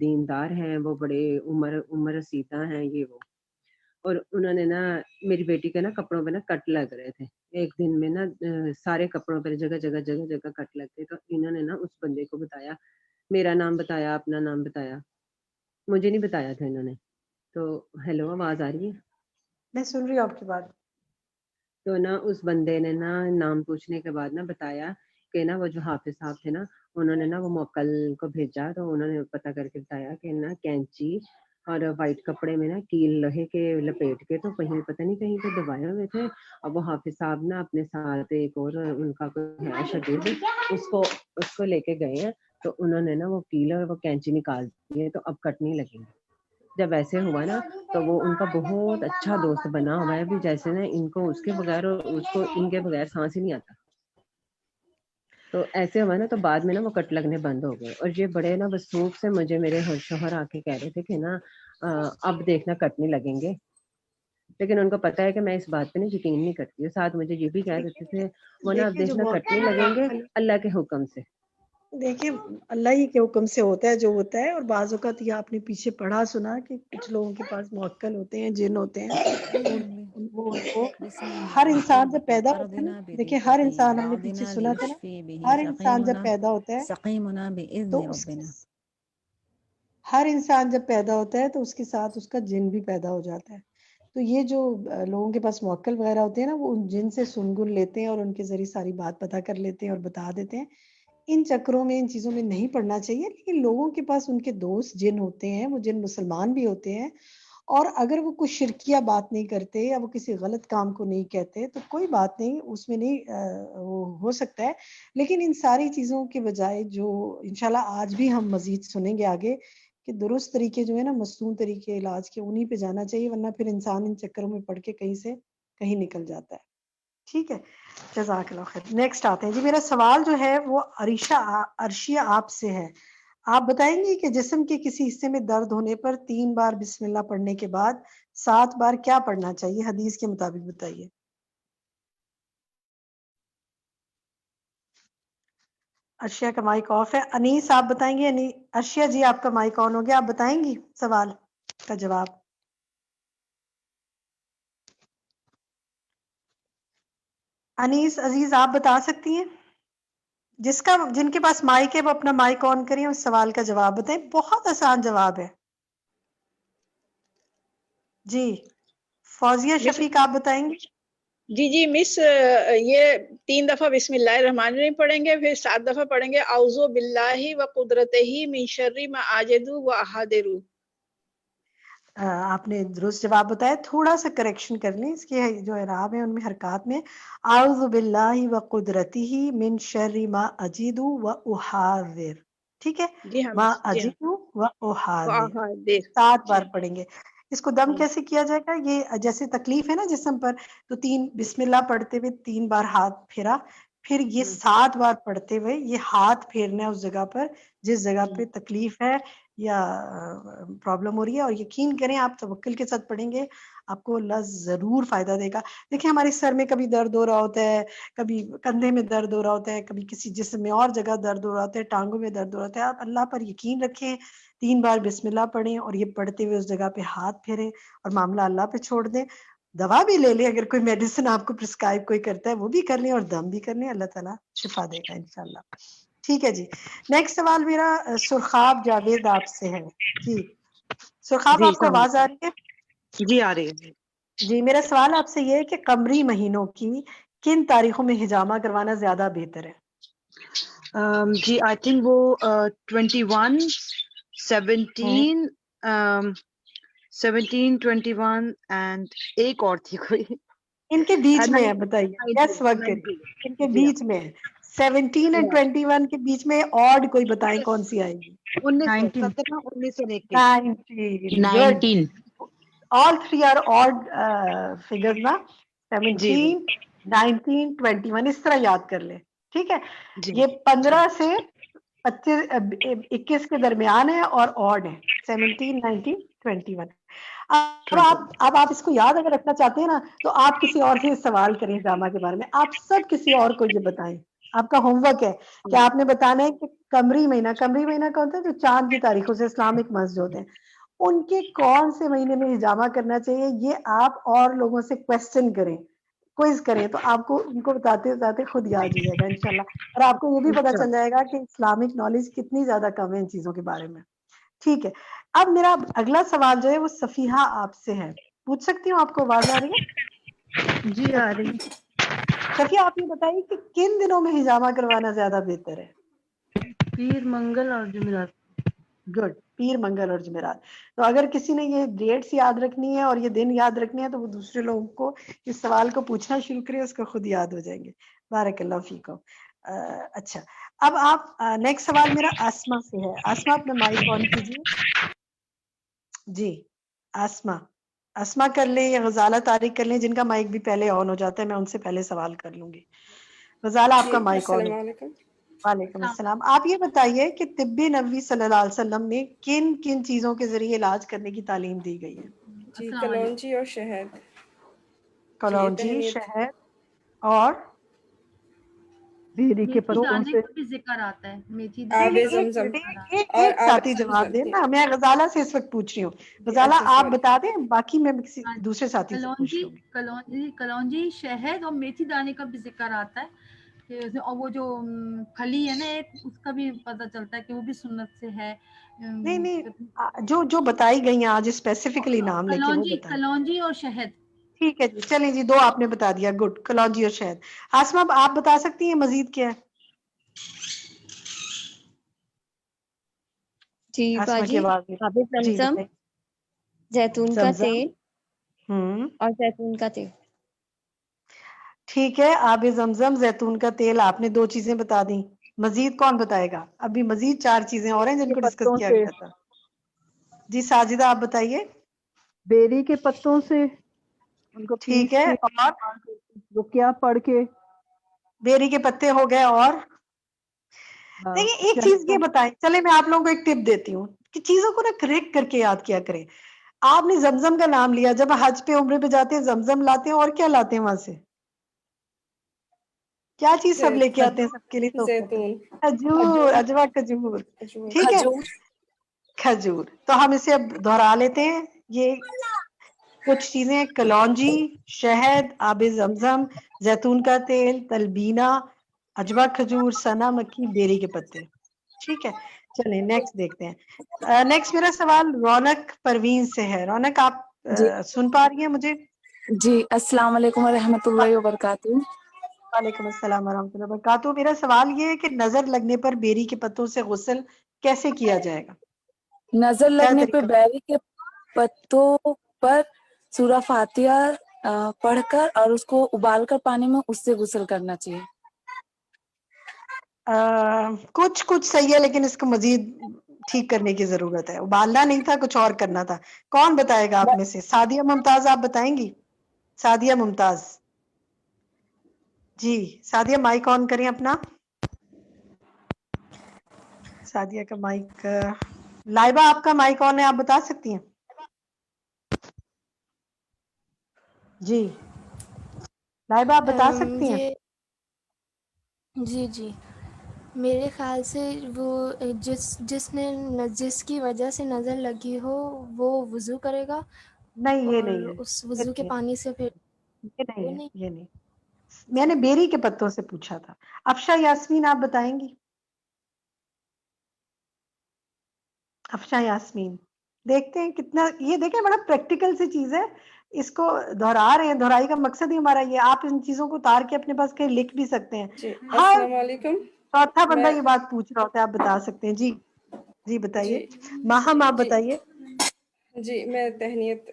دیندار ہیں، وہ بڑے عمر رسیدہ ہیں یہ وہ. اور انہوں نے نا میری بیٹی کے نا کپڑوں پہ نا کٹ لگ رہے تھے ایک دن میں نا، سارے کپڑوں پہ جگہ جگہ کٹ لگ گئے. تو انہوں نے نا اس بندے کو بتایا، میرا نام بتایا، اپنا نام بتایا، مجھے نہیں بتایا تھا انہوں نے. تو ہیلو، آواز آ رہی ہے؟ میں سن رہی ہوں آپ کی بات. تو نا اس بندے نے نا نام پوچھنے کے بعد نا بتایا کہ نا وہ جو حافظ صاحب تھے نا، انہوں نے نا وہ موکل کو بھیجا. تو انہوں نے پتہ کر کے بتایا کہ نا کینچی اور وائٹ کپڑے میں نا کیل لوہے کے لپیٹ کے تو کہیں پتہ نہیں کہیں پہ دبائے ہوئے تھے. اب وہ حافظ صاحب نا اپنے ساتھ ایک اور ان کا کوئی ہے شاگرد، اس کو لے کے گئے ہیں. تو انہوں نے نا وہ کیل اور وہ کینچی نکال دی ہے، تو اب کٹ نہیں لگیں گے. جب ایسے ہوا نا تو وہ ان کا بہت اچھا دوست بنا ہوا ہے بھی، جیسے نا ان کو اس کے بغیر اور اس کو ان کے بغیر سانس ہی نہیں آتا. تو ایسے ہوا نا تو بعد میں نا وہ کٹ لگنے بند ہو گئے. اور یہ بڑے نا وثوق سے مجھے میرے شوہر آ کے کہہ رہے تھے کہ نا اب دیکھنا کٹ نہیں لگیں گے. لیکن ان کو پتا ہے کہ میں اس بات پہ نا یقین نہیں کرتی ہوں. ساتھ مجھے یہ بھی کہہ دیتے تھے وہ نا اب دیکھیے جو دیکھنا کٹ نہیں لگیں گے اللہ کے حکم سے. دیکھیے اللہ ہی کے حکم سے ہوتا ہے جو ہوتا ہے. اور بعض اوقات یہ آپ نے پیچھے پڑھا سنا کہ کچھ لوگوں کے پاس موکل ہوتے ہیں، جن ہوتے ہیں، وہ ان کو ہر انسان جب پیدا ہوتا ہے نا، دیکھیں ہر انسان، ہم نے پیچھے سنا تھا نا، ہر انسان جب پیدا ہوتا ہے تو ہر انسان جب پیدا ہوتا ہے تو اس کے ساتھ اس کا جن بھی پیدا ہو جاتا ہے. تو یہ جو لوگوں کے پاس موکل وغیرہ ہوتے ہیں نا، وہ ان جن سے سنگن لیتے ہیں اور ان کے ذریعے ساری بات پتہ کر لیتے ہیں اور بتا دیتے ہیں. ان چکروں میں، ان چیزوں میں نہیں پڑنا چاہیے. لیکن لوگوں کے پاس ان کے دوست جن ہوتے ہیں، وہ جن مسلمان بھی ہوتے ہیں، اور اگر وہ کوئی شرکیہ بات نہیں کرتے یا وہ کسی غلط کام کو نہیں کہتے تو کوئی بات نہیں، اس میں نہیں وہ ہو سکتا ہے. لیکن ان ساری چیزوں کے بجائے جو انشاءاللہ آج بھی ہم مزید سنیں گے آگے کہ درست طریقے جو ہے نا، مصنون طریقے علاج کے، انہی پہ جانا چاہیے، ورنہ پھر انسان ان چکروں میں پڑھ کے کہیں سے کہیں نکل جاتا ہے. ٹھیک ہے، جزاک اللہ خیر. نیکسٹ آتے ہیں جی. میرا سوال جو ہے وہ عرشیہ آپ سے ہے. آپ بتائیں گے کہ جسم کے کسی حصے میں درد ہونے پر 3 بار بسم اللہ پڑھنے کے بعد 7 بار کیا پڑھنا چاہیے حدیث کے مطابق؟ بتائیے. عرشیہ کا مائک آف ہے. انیس آپ بتائیں گے؟ عرشیہ جی آپ کا مائک آن ہو گیا، آپ بتائیں گی سوال کا جواب. انیس عزیز آپ بتا سکتی ہیں؟ جن کے پاس مائک ہے وہ اپنا مائک آن کریں، اس سوال کا جواب بتائیں. بہت آسان جواب ہے جی. فوزیہ شفیق آپ بتائیں گے؟ جی مس، یہ 3 دفعہ بسم اللہ الرحمن الرحیم پڑھیں گے، پھر 7 دفعہ پڑھیں گے اعوذ باللہ و قدرتہ من شر ما اجد و احاذر. آپ نے درست جواب بتایا. تھوڑا سا کریکشن کر لیں، اس کے جو اعراب ہیں ان میں حرکات میں اعوذ باللہ و قدرتہ من شر ما اجد و احاذر. ٹھیک ہے، جی ہاں ما مس، جی ہاں. اجد و احاذر 7 جی بار پڑھیں گے. اس کو دم کیسے کیا جائے گا؟ یہ جیسے تکلیف ہے نا جسم پر، تو 3 بسم اللہ پڑھتے ہوئے 3 بار ہاتھ پھیرا، پھر یہ 7 بار پڑھتے ہوئے یہ ہاتھ پھیرنا ہے اس جگہ پر جس جگہ پہ تکلیف ہے یا پرابلم ہو رہی ہے. اور یقین کریں آپ توکل کے ساتھ پڑھیں گے، آپ کو اللہ ضرور فائدہ دے گا. دیکھیں ہمارے سر میں کبھی درد ہو رہا ہوتا ہے، کبھی کندھے میں درد ہو رہا ہوتا ہے، کبھی کسی جسم میں اور جگہ درد ہو رہا ہوتا ہے، ٹانگوں میں درد ہو رہا ہوتا ہے. آپ اللہ پر یقین رکھیں، 3 بار بسم اللہ پڑھیں اور یہ پڑھتے ہوئے اس جگہ پہ ہاتھ پھیریں اور معاملہ اللہ پہ چھوڑ دیں. دوا بھی لے لیں، اگر کوئی میڈیسن آپ کو پرسکرائب کوئی کرتا ہے وہ بھی کر لیں، اور دم بھی کر لیں. اللہ تعالیٰ شفا دے گا انشاءاللہ. ٹھیک ہے جی. نیکسٹ سوال میرا سرخاب جاوید آپ سے ہے. جی سرخاب، جی آپ کو آواز آ رہی ہے؟ جی آ رہی ہے. جی میرا سوال آپ سے یہ ہے کہ قمری مہینوں کی کن تاریخوں میں حجامہ کروانا زیادہ بہتر ہے؟ جی آئی تھنک وہ 21 17 17 21 اینڈ ایک اور تھی کوئی، ان کے بیچ میں ہے. بتائیے، گیس ورک کریے. ان کے بیچ میں ہے 17 اور 21 کے بیچ میں آڈ کوئی بتائیں کون سی آئے گی؟ 17 19 19. Good. All 3 are odd figures نا. 17 19 21 اس طرح یاد کر لیں. ٹھیک ہے، یہ 15 سے 21 کے درمیان ہے اور آڈ ہے 17 19 21. اب آپ اس کو یاد اگر رکھنا چاہتے ہیں نا تو آپ کسی اور سے سوال کریں حجامہ کے بارے میں. آپ سب کسی اور کو یہ بتائیں آپ کا ہوم ورک ہے کہ آپ نے بتانا ہے کہ قمری مہینہ کا ہوتا ہے جو چاند کی تاریخوں سے اسلامک منتھس جو ہوتے ہیں ان کے کون سے مہینے میں ہجامہ کرنا چاہیے، یہ آپ اور لوگوں سے کوسچن کریں، کوئز کریں، تو آپ کو ان کو بتاتے بتاتے خود یاد ہو جائے گا انشاءاللہ، اور آپ کو یہ بھی پتا چل جائے گا کہ اسلامک نالج کتنی زیادہ کم ہے ان چیزوں کے بارے میں. ٹھیک ہے، اب میرا اگلا سوال جو ہے وہ صفیحہ آپ سے ہے، پوچھ سکتی ہوں؟ آپ کو آواز آ رہی ہے؟ جی آ رہی. صفیہ آپ یہ بتائیے کہ کن دنوں میں ہجامہ کروانا زیادہ بہتر ہے؟ پیر، منگل اور جمعرات. گڈ، پیر، منگل اور جمعرات. تو اگر کسی نے یہ ڈیٹس یاد رکھنی ہے اور یہ دن یاد رکھنے ہیں تو وہ دوسرے لوگوں کو اس سوال کو پوچھنا شروع کرے، اس کو خود یاد ہو جائیں گے. بارک اللہ فیکم. اچھا، اب آپ نیکسٹ سوال میرا آسما سے ہے. آسما اپنا مائک آن کیجیے. جی آسما کر لیں یا غزالہ طارق کر لیں، جن کا مائک بھی پہلے آن ہو جاتا ہے میں ان سے پہلے سوال کر لوں گی. غزالہ آپ کا مائک آن ہے. السلام علیکم. وعلیکم السلام. آپ یہ بتائیے کہ طب نبوی صلی اللہ علیہ وسلم نے کن کن چیزوں کے ذریعے علاج کرنے کی تعلیم دی گئی ہے؟ جی کلونجی اور شہد. کلونجی، شہد اور بیری کے پتوں سے. بھی ذکر آتا ہے میتھی آب زمزم اور ایک ساتھی جواب دیں نا، میں غزالہ سے اس وقت پوچھ رہی ہوں. غزالہ آپ بتا دیں، باقی میں کسی دوسرے ساتھی سے پوچھ لوں گی. کلونجی، شہد اور میتھی دانے کا بھی ذکر آتا ہے، اور وہ جو پھلی ہے نا ایک، اس کا بھی پتہ چلتا ہے کہ وہ بھی سنت سے ہے. نہیں جو بتائی گئی ہیں آج اسپیسیفکلی نام لے کے وہ بتائیں. کلونجی اور شہد. ٹھیک ہے جی، چلیں جی، 2 آپ نے بتا دیا. گڈ، کلونجی اور شہد. آسما آپ بتا سکتی ہیں مزید کیا ہے؟ جی آسما کی باجی، آواز میں. آب جی زمزم، بتائیں. زیتون کا زمزم. تیل اور زیتون کا تیل. ٹھیک ہے، آب زمزم، زیتون کا تیل، آپ نے 2 چیزیں بتا دیں. مزید کون بتائے گا؟ ابھی مزید 4 چیزیں اور ہیں جن کو ڈسکس کیا گیا تھا. جی ساجدہ آپ بتائیے. بیری کے پتوں سے ان کو ٹھیک پیس ہے، کے اور رقیہ پڑھ کے. بیری کے پتے ہو گئے، اور دیکھیں ایک چیز یہ بتائیں، چلے میں آپ لوگوں کو ایک ٹپ دیتی ہوں کہ چیزوں کو نا کریکٹ کر کے یاد کیا کریں. آپ نے زمزم کا نام لیا، جب حج پہ عمرے پہ جاتے ہیں زمزم لاتے ہیں، اور کیا لاتے ہیں وہاں سے؟ کیا چیز سب لے کے آتے ہیں سب کے لیے تحفے پہ؟ زیتون، کھجور، اجوا کھجور. ٹھیک ہے، کھجور. تو ہم اسے اب دہرا لیتے ہیں. یہ کچھ چیزیں: کلونجی، شہد، آب زمزم، زیتون کا تیل، تلبینہ، اجوا کھجور، سنا مکی، بیری کے پتے. ٹھیک ہے، چلیں نیکسٹ دیکھتے ہیں. نیکسٹ میرا سوال رونق پروین سے ہے. رونق آپ جی سن پا رہی ہیں مجھے؟ جی، السلام علیکم ورحمۃ اللہ وبرکاتہ. وعلیکم السلام ورحمۃ اللہ وبرکاتہ. میرا سوال یہ ہے کہ نظر لگنے پر بیری کے پتوں سے غسل کیسے کیا جائے گا؟ نظر کیا لگنے پہ طریقہ؟ بیری کے پتوں پر سورہ فاتحہ پڑھ کر اور اس کو ابال کر پانی میں اس سے غسل کرنا چاہیے. کچھ صحیح ہے، لیکن اس کو مزید ٹھیک کرنے کی ضرورت ہے. ابالنا نہیں تھا، کچھ اور کرنا تھا. کون بتائے گا آپ میں سے؟ سعدیہ ممتاز آپ بتائیں گی؟ سعدیہ ممتاز. جی سعدیہ مائک آن کریں اپنا. سعدیہ کا مائک. لائبہ آپ کا مائک آن ہے، آپ بتا سکتی ہیں؟ جی لائبہ آپ بتا سکتی ہیں؟ یہ جی میرے خیال سے وہ جس کی وجہ سے نظر لگی ہو وہ وضو کرے گا، نہیں یہ اور نہیں ہے، اس وضو کے پانی سے پھر وہ نہیں. یہ نہیں. میں نے بیری کے پتوں سے پوچھا تھا. افشا یاسمین آپ بتائیں گی؟ افشا یاسمین. دیکھتے ہیں کتنا، یہ دیکھیں بڑا پریکٹیکل سی چیز ہے، اس کو دہرا رہے ہیں. دہرائی کا مقصد ہی ہمارا یہ. آپ ان چیزوں کو اتار کے اپنے پاس کہیں لکھ بھی سکتے ہیں. جی ہر السلام علیکم. چوتھا بندہ میں یہ بات پوچھ رہا ہوتا ہے، آپ بتا سکتے ہیں. جی بتائیے. جی ماہم آپ جی بتائیے. جی میں تہنیت.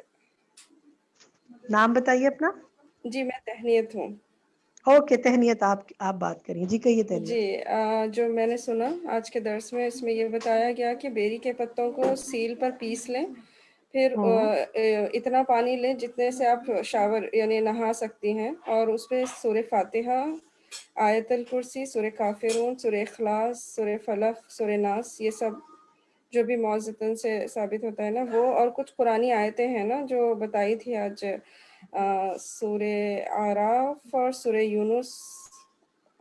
نام بتائیے اپنا. جی میں تہنیت ہوں. اوکے تہنیت، آپ بات کریے. جی کہیے جی تہنیت. جو میں نے سنا آج کے درس میں، اس میں یہ بتایا گیا کہ بیری کے پتوں کو سیل پر پیس لیں، پھر ہوں اتنا پانی لیں جتنے سے آپ شاور یعنی نہا سکتی ہیں، اور اس پہ سورہ فاتحہ، آیت الکرسی، سورہ کافرون، سورہ اخلاص، سورہ فلق، سورہ ناس، یہ سب جو بھی معوذتن سے ثابت ہوتا ہے نا وہ، اور کچھ قرآنی آیتیں ہیں نا جو بتائی تھی آج، سورہ اعراف اور سورہ یونس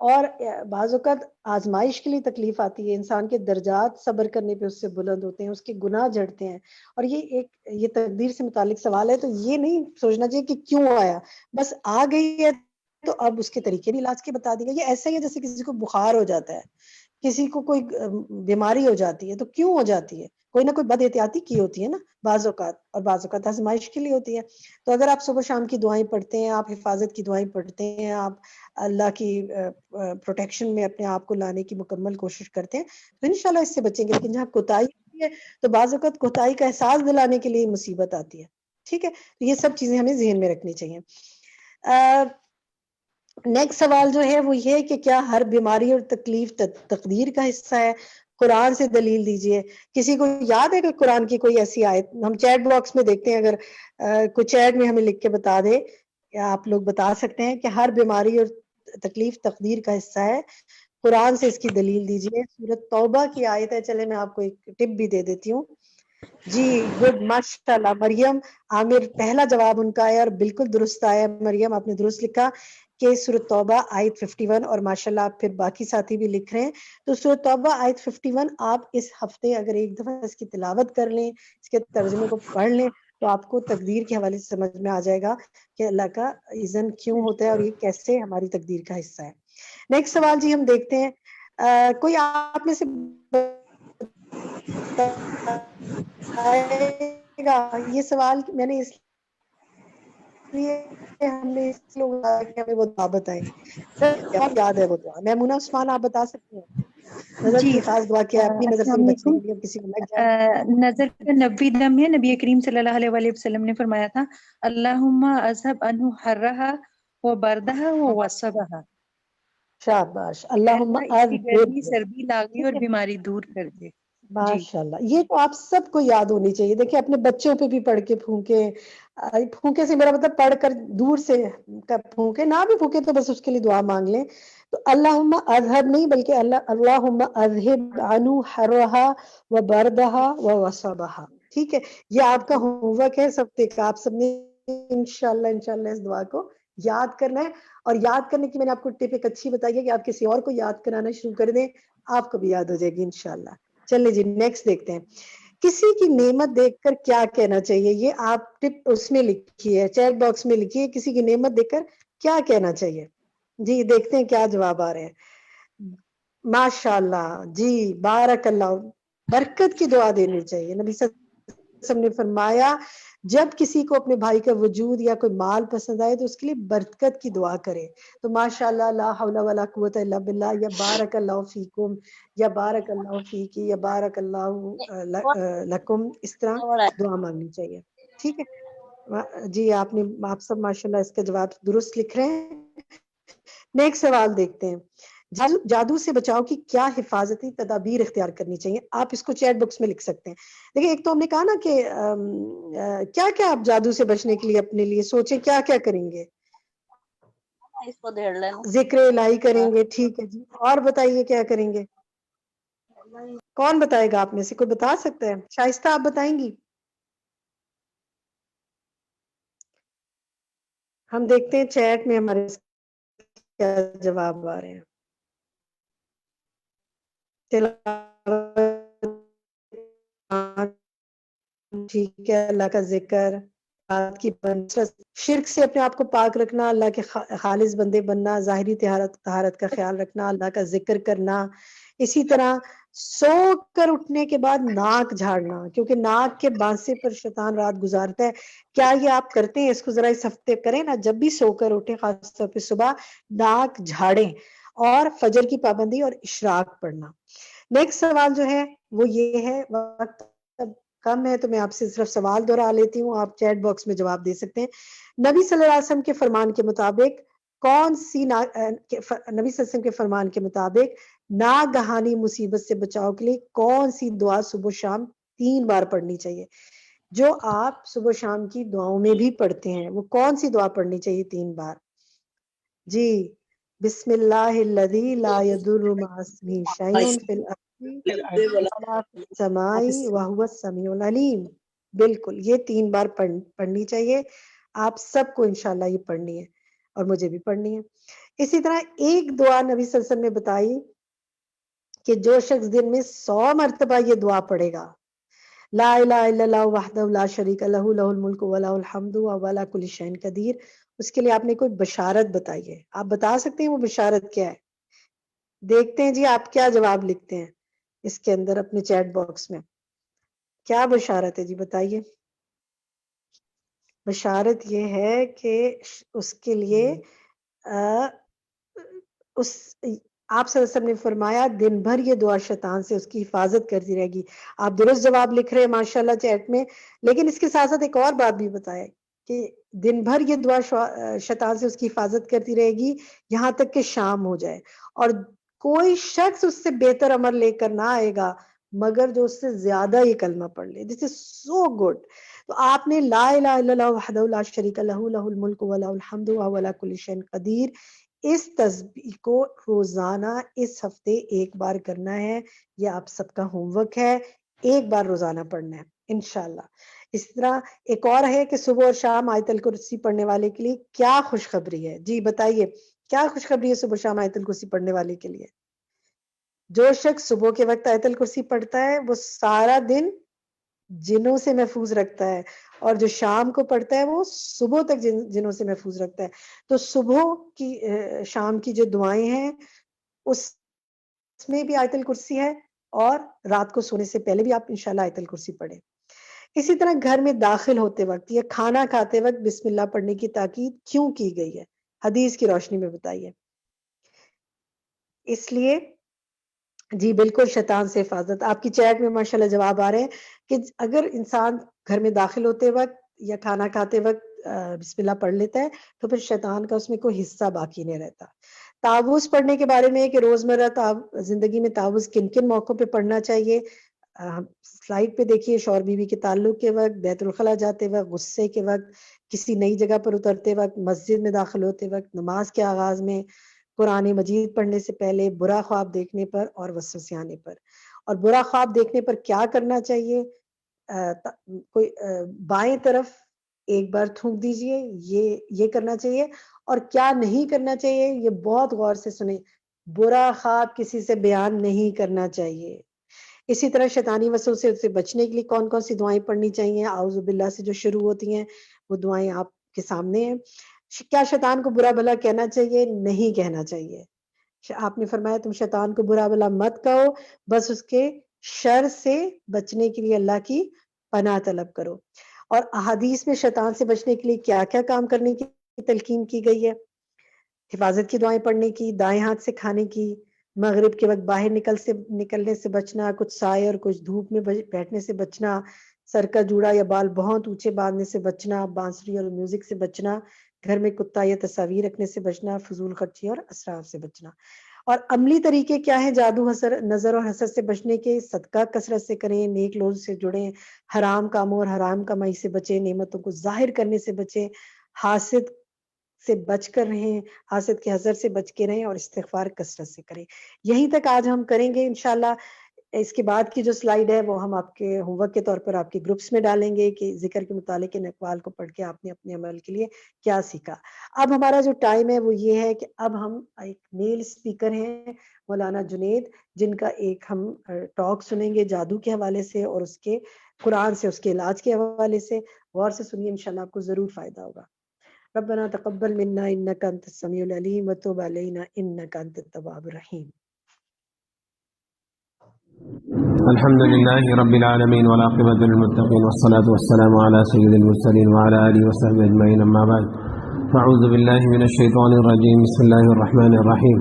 اور بعض اوقات آزمائش کے لیے تکلیف آتی ہے، انسان کے درجات صبر کرنے پہ اس سے بلند ہوتے ہیں، اس کے گناہ جھڑتے ہیں، اور یہ تقدیر سے متعلق سوال ہے، تو یہ نہیں سوچنا چاہیے کہ کیوں آیا، بس آ گئی ہے تو اب اس کے طریقے بھی علاج کے بتا دیے گا. یہ ایسا ہی ہے جیسے کسی کو بخار ہو جاتا ہے، کسی کو کوئی بیماری ہو جاتی ہے، تو کیوں ہو جاتی ہے؟ کوئی نہ کوئی بد احتیاطی کی ہوتی ہے نا بعض اوقات، اور بعض اوقات آزمائش کے لیے ہوتی ہے. تو اگر آپ صبح شام کی دعائیں پڑھتے ہیں، آپ حفاظت کی دعائیں پڑھتے ہیں، آپ اللہ کی پروٹیکشن میں اپنے آپ کو لانے کی مکمل کوشش کرتے ہیں، تو انشاءاللہ اس سے بچیں گے. لیکن جہاں کوتاہی ہوتی ہے تو بعض اوقات کوتاہی کا احساس دلانے کے لیے مصیبت آتی ہے. ٹھیک ہے، تو یہ سب چیزیں ہمیں ذہن میں رکھنی چاہیے. نیکسٹ سوال جو ہے وہ یہ کہ کیا ہر بیماری اور تکلیف تقدیر کا حصہ ہے؟ قرآن سے دلیل دیجئے. کسی کو یاد ہے کہ قرآن کی کوئی ایسی آیت؟ ہم چیٹ باکس میں دیکھتے ہیں، اگر کوئی چیٹ میں ہمیں لکھ کے بتا دے، یا آپ لوگ بتا سکتے ہیں کہ ہر بیماری اور تکلیف تقدیر کا حصہ ہے. قرآن سے اس کی دلیل دیجئے. سورۃ توبہ کی آیت ہے. چلے میں آپ کو ایک ٹپ بھی دے دیتی ہوں. جی گڈ، ماشاء اللہ. مریم عامر پہلا جواب ان کا ہے، اور بالکل درست آیا. مریم آپ نے درست لکھا کہ سورۃ توبہ آیت 51، اور ماشاءاللہ آپ پھر باقی ساتھی بھی لکھ رہے ہیں. تو سورۃ توبہ آیت 51 آپ اس ہفتے اگر ایک دفعہ اس کی تلاوت کر لیں، اس کے ترجمے کو پڑھ لیں، تو آپ کو تقدیر کے حوالے سے سمجھ میں آ جائے گا کہ اللہ کا اذن کیوں ہوتا ہے اور یہ کیسے ہماری تقدیر کا حصہ ہے. نیکسٹ سوال جی ہم دیکھتے ہیں. کوئی آپ میں سے یہ سوال میں نے اس لیے ہم نے اس لوگ ہمیں وہ دعا بتائیں. سر یاد ہے وہ دعا؟ میمونہ عثمان آپ بتا سکتے ہیں نظر جی کی خاص دعا کیا ہے اپنی نظر سے السلام بھی بچنے علیکم. کے لیے، کسی کو لگ جائے؟ نظر کا 90 دم ہے. نبی کریم صلی اللہ علیہ وآلہ وسلم نے فرمایا تھا اللہم اذهب عنہ حرہا و بردہا و وصبہا. شاباش. اے اللہم اللہ اس کی گرمی اذہب. سردی لاغی ٹھیک اور ہے، بیماری دور کر دے. جی ماشاءاللہ. یہ تو آپ سب کو یاد ہونی چاہیے. دیکھیں اپنے بچوں پہ بھی پڑھ کے پھونکے. پھونکے سے میرا مطلب پڑھ کر دور سے پھونکے، نہ بھی پھونکے تو بس اس کے لیے دعا مانگ لیں. تو اللہم اذہب نہیں بلکہ اللہم اذہب عنہ حرہا و بردہا و وصبہا. ٹھیک ہے، یہ آپ کا ہوم ورک ہے اس ہفتے کا. آپ سب نے انشاءاللہ اس دعا کو یاد کرنا ہے. اور یاد کرنے کی میں نے آپ کو ٹپ ایک اچھی بتائی ہے کہ آپ کسی اور کو یاد کرانا شروع کر دیں، آپ کو بھی یاد ہو جائے گی انشاءاللہ. چلے جی نیکسٹ دیکھتے ہیں. کسی کی نعمت دیکھ کر کیا کہنا چاہیے؟ یہ آپ ٹپ اس میں لکھی ہے، چیٹ باکس میں لکھی ہے. کسی کی نعمت دیکھ کر کیا کہنا چاہیے؟ جی دیکھتے ہیں کیا جواب آ رہے ہیں. ماشاءاللہ جی، بارک اللہ. برکت کی دعا دینی چاہیے. نبی صلی اللہ علیہ وسلم نے فرمایا جب کسی کو اپنے بھائی کا وجود یا کوئی مال پسند آئے تو اس کے لیے برکت کی دعا کرے. تو ماشاءاللہ لا حول ولا قوت الا باللہ، یا بارک اللہ فیکم، یا بارک اللہ فیکی، یا بارک اللہ لکم، اس طرح دعا مانگنی چاہیے. ٹھیک ہے جی. آپ سب ماشاءاللہ اس کا جواب درست لکھ رہے ہیں. نیکسٹ سوال دیکھتے ہیں. جادو سے بچاؤ کی کیا حفاظتی تدابیر اختیار کرنی چاہیے؟ آپ اس کو چیٹ باکس میں لکھ سکتے ہیں. دیکھیں ایک تو ہم نے کہا نا کہ کیا کیا آپ جادو سے بچنے کے لیے اپنے لیے سوچیں، کیا کیا کریں گے؟ اس کو دھیڑ لینا. ذکر الہی کریں گے. ٹھیک ہے جی. اور بتائیے کیا کریں گے؟ کون بتائے گا آپ میں سے؟ کوئی بتا سکتا ہے؟ شائستہ آپ بتائیں گی؟ ہم دیکھتے ہیں چیٹ میں ہمارے کیا جواب آ رہے ہیں. ٹھیک ہے. اللہ کا ذکر، کی شرک سے اپنے آپ کو پاک رکھنا، اللہ کے خالص بندے بننا، ظاہری طہارت کا خیال رکھنا، اللہ کا ذکر کرنا. اسی طرح سو کر اٹھنے کے بعد ناک جھاڑنا، کیونکہ ناک کے بانسے پر شیطان رات گزارتا ہے. کیا یہ آپ کرتے ہیں؟ اس کو ذرا اس ہفتے کریں نا. جب بھی سو کر اٹھیں، خاص طور پہ صبح ناک جھاڑیں، اور فجر کی پابندی اور اشراق پڑھنا. نیکسٹ سوال جو ہے وہ یہ ہے، وقت کم ہے تو میں آپ سے صرف سوال دہرا لیتی ہوں، آپ چیٹ باکس میں جواب دے سکتے ہیں. نبی صلی اللہ علیہ وسلم کے فرمان کے مطابق نبی صلی اللہ علیہ وسلم کے فرمان کے مطابق ناگہانی مصیبت سے بچاؤ کے لیے کون سی دعا صبح و شام 3 بار پڑھنی چاہیے؟ جو آپ صبح شام کی دعاؤں میں بھی پڑھتے ہیں، وہ کون سی دعا پڑھنی چاہیے 3 بار؟ جی بسم اللہ الذی لا یضر مع اسمہ شیء فی الارض ولا فی السماء وهو السمیع العلیم. بالکل یہ 3 بار پڑھنی چاہیے. آپ سب کو انشاءاللہ یہ پڑھنی ہے، اور مجھے بھی پڑھنی ہے. اسی طرح ایک دعا نبی صلی اللہ علیہ وسلم نے بتائی کہ جو شخص دن میں 100 مرتبہ یہ دعا پڑھے گا، لا الہ الا اللہ وحدہ لا شریک لہ لہ الملک و لہ الحمد وہو علی کل شیء قدیر، اس کے لیے آپ نے کوئی بشارت بتائی ہے. آپ بتا سکتے ہیں وہ بشارت کیا ہے؟ دیکھتے ہیں جی آپ کیا جواب لکھتے ہیں اس کے اندر اپنے چیٹ باکس میں. کیا بشارت ہے جی بتائیے. بشارت یہ ہے کہ اس کے لیے اس آپ صلی اللہ علیہ وسلم نے فرمایا دن بھر یہ دعا شیطان سے اس کی حفاظت کرتی رہے گی. آپ درست جواب لکھ رہے ہیں ماشاءاللہ چیٹ میں، لیکن اس کے ساتھ ساتھ ایک اور بات بھی بتائے کہ دن بھر یہ دعا شیطان سے اس کی حفاظت کرتی رہے گی یہاں تک کہ شام ہو جائے، اور کوئی شخص اس سے بہتر عمل لے کر نہ آئے گا مگر جو اس سے زیادہ یہ کلمہ پڑھ لے. دس از سو گڈ. تو آپ نے لا الہ الا اللہ وحدہ لا شریک لہ لہ الملک و لہ الحمد وہو علی کل شیء قدیر، اس تسبیح کو روزانہ اس ہفتے ایک بار کرنا ہے. یہ آپ سب کا ہوم ورک ہے، ایک بار روزانہ پڑھنا ہے انشاءاللہ. اس طرح ایک اور ہے کہ صبح اور شام آیت الکرسی پڑھنے والے کے لیے کیا خوشخبری ہے. جی بتائیے کیا خوشخبری ہے صبح شام آیت الکرسی پڑھنے والے کے لیے؟ جو شخص صبح کے وقت آیت الکرسی پڑھتا ہے وہ سارا دن جنوں سے محفوظ رکھتا ہے، اور جو شام کو پڑھتا ہے وہ صبح تک جنوں سے محفوظ رکھتا ہے. تو صبح کی شام کی جو دعائیں ہیں اس میں بھی آیت الکرسی ہے، اور رات کو سونے سے پہلے بھی آپ انشاءاللہ آیت الکرسی پڑھیں. اسی طرح گھر میں داخل ہوتے وقت یا کھانا کھاتے وقت بسم اللہ پڑھنے کی تاکید کیوں کی گئی ہے؟ حدیث کی روشنی میں بتائیے. اس لیے جی بالکل شیطان سے حفاظت. آپ کی چیٹ میں ماشاءاللہ جواب آ رہے ہیں کہ اگر انسان گھر میں داخل ہوتے وقت یا کھانا کھاتے وقت بسم اللہ پڑھ لیتا ہے تو پھر شیطان کا اس میں کوئی حصہ باقی نہیں رہتا. تعوذ پڑھنے کے بارے میں کہ روزمرہ زندگی میں تعوذ کن کن موقعوں پہ پڑھنا چاہیے. سلائیڈ پہ دیکھیے. شوہر بیوی کے تعلق کے وقت، بیت الخلاء جاتے وقت، غصے کے وقت، کسی نئی جگہ پر اترتے وقت، مسجد میں داخل ہوتے وقت، نماز کے آغاز میں، قرآن مجید پڑھنے سے پہلے، برا خواب دیکھنے پر اور وسوسے آنے پر. اور برا خواب دیکھنے پر کیا کرنا چاہیے؟ کوئی بائیں طرف ایک بار تھوک دیجئے، یہ کرنا چاہیے. اور کیا نہیں کرنا چاہیے یہ بہت غور سے سنیں. برا خواب کسی سے بیان نہیں کرنا چاہیے. اسی طرح شیطانی وسوسے سے بچنے کے لیے کون کون سی دعائیں پڑھنی چاہیے؟ اعوذ باللہ سے جو شروع ہوتی ہیں وہ دعائیں آپ کے سامنے ہیں. کیا شیطان کو برا بھلا کہنا چاہیے؟ نہیں کہنا چاہیے. آپ نے فرمایا تم شیطان کو برا بھلا مت کہو، بس اس کے شر سے بچنے کے لیے اللہ کی پناہ طلب کرو. اور احادیث میں شیطان سے بچنے کے لیے کیا کیا کام کرنے کی تلقین کی گئی ہے؟ حفاظت کی دعائیں پڑھنے کی، دائیں ہاتھ سے کھانے کی، مغرب کے وقت باہر نکلنے سے بچنا، کچھ سائے اور کچھ دھوپ میں بیٹھنے سے بچنا، سر کا جوڑا یا بال بہت اونچے باندھنے سے بچنا، بانسری اور میوزک سے بچنا، گھر میں کتا یا تصاویر رکھنے سے بچنا، فضول خرچی اور اسراف سے بچنا. اور عملی طریقے کیا ہیں جادو، نظر اور حسد سے بچنے کے؟ صدقہ کثرت سے کریں، نیک لوگوں سے جڑیں، حرام کاموں اور حرام کمائی سے بچیں، نعمتوں کو ظاہر کرنے سے بچیں، حاسد سے بچ کر رہیں، حاسد کے حذر سے بچ کے رہیں، اور استغفار کثرت سے کریں. یہیں تک آج ہم کریں گے انشاءاللہ. اس کے بعد کی جو سلائیڈ ہے وہ ہم آپ کے ہوم ورک کے طور پر آپ کے گروپس میں ڈالیں گے کہ ذکر کے متعلق ان اقوال کو پڑھ کے آپ نے اپنے عمل کے لیے کیا سیکھا. اب ہمارا جو ٹائم ہے وہ یہ ہے کہ اب ہم ایک میل اسپیکر ہیں مولانا جنید، جن کا ایک ہم ٹاک سنیں گے جادو کے حوالے سے اور اس کے قرآن سے، اس کے علاج کے حوالے سے. غور سے سنیے، انشاءاللہ آپ کو ضرور فائدہ ہوگا. ربنا تقبل منا انك انت السميع العليم وتب علينا انك انت التواب الرحيم. الحمد لله رب العالمين والعاقبة للمتقين والصلاة والسلام على سيد المرسلين وعلى آله وصحبه أجمعين. أما بعد فأعوذ بالله من الشيطان الرجيم. بسم الله الرحمن الرحيم.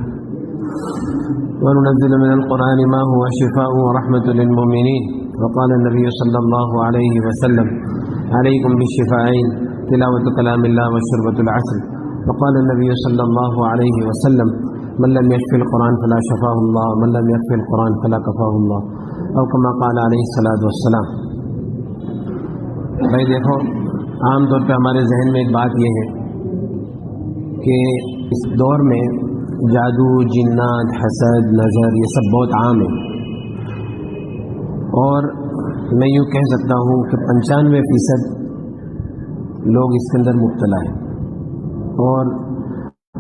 وننزل من القرآن ما هو شفاء ورحمة للمؤمنين. وقال النبي صلى الله عليه وسلم عليكم بالشفاعين تلاوة كلام الله وشربة العسل. وقال النبي صلى الله عليه وسلم من لم يشفي القرآن فلا شفاه الله من لم يكفي القرآن فلا كفاه الله او كما قال عليه الصلاة والسلام. بھائی دیکھو، عام طور پہ ہمارے ذہن میں ایک بات یہ ہے کہ اس دور میں جادو، جنات، حسد، نظر یہ سب بہت عام ہے، اور میں یوں کہہ سکتا ہوں کہ 95% لوگ اس کے اندر مبتلا ہیں. اور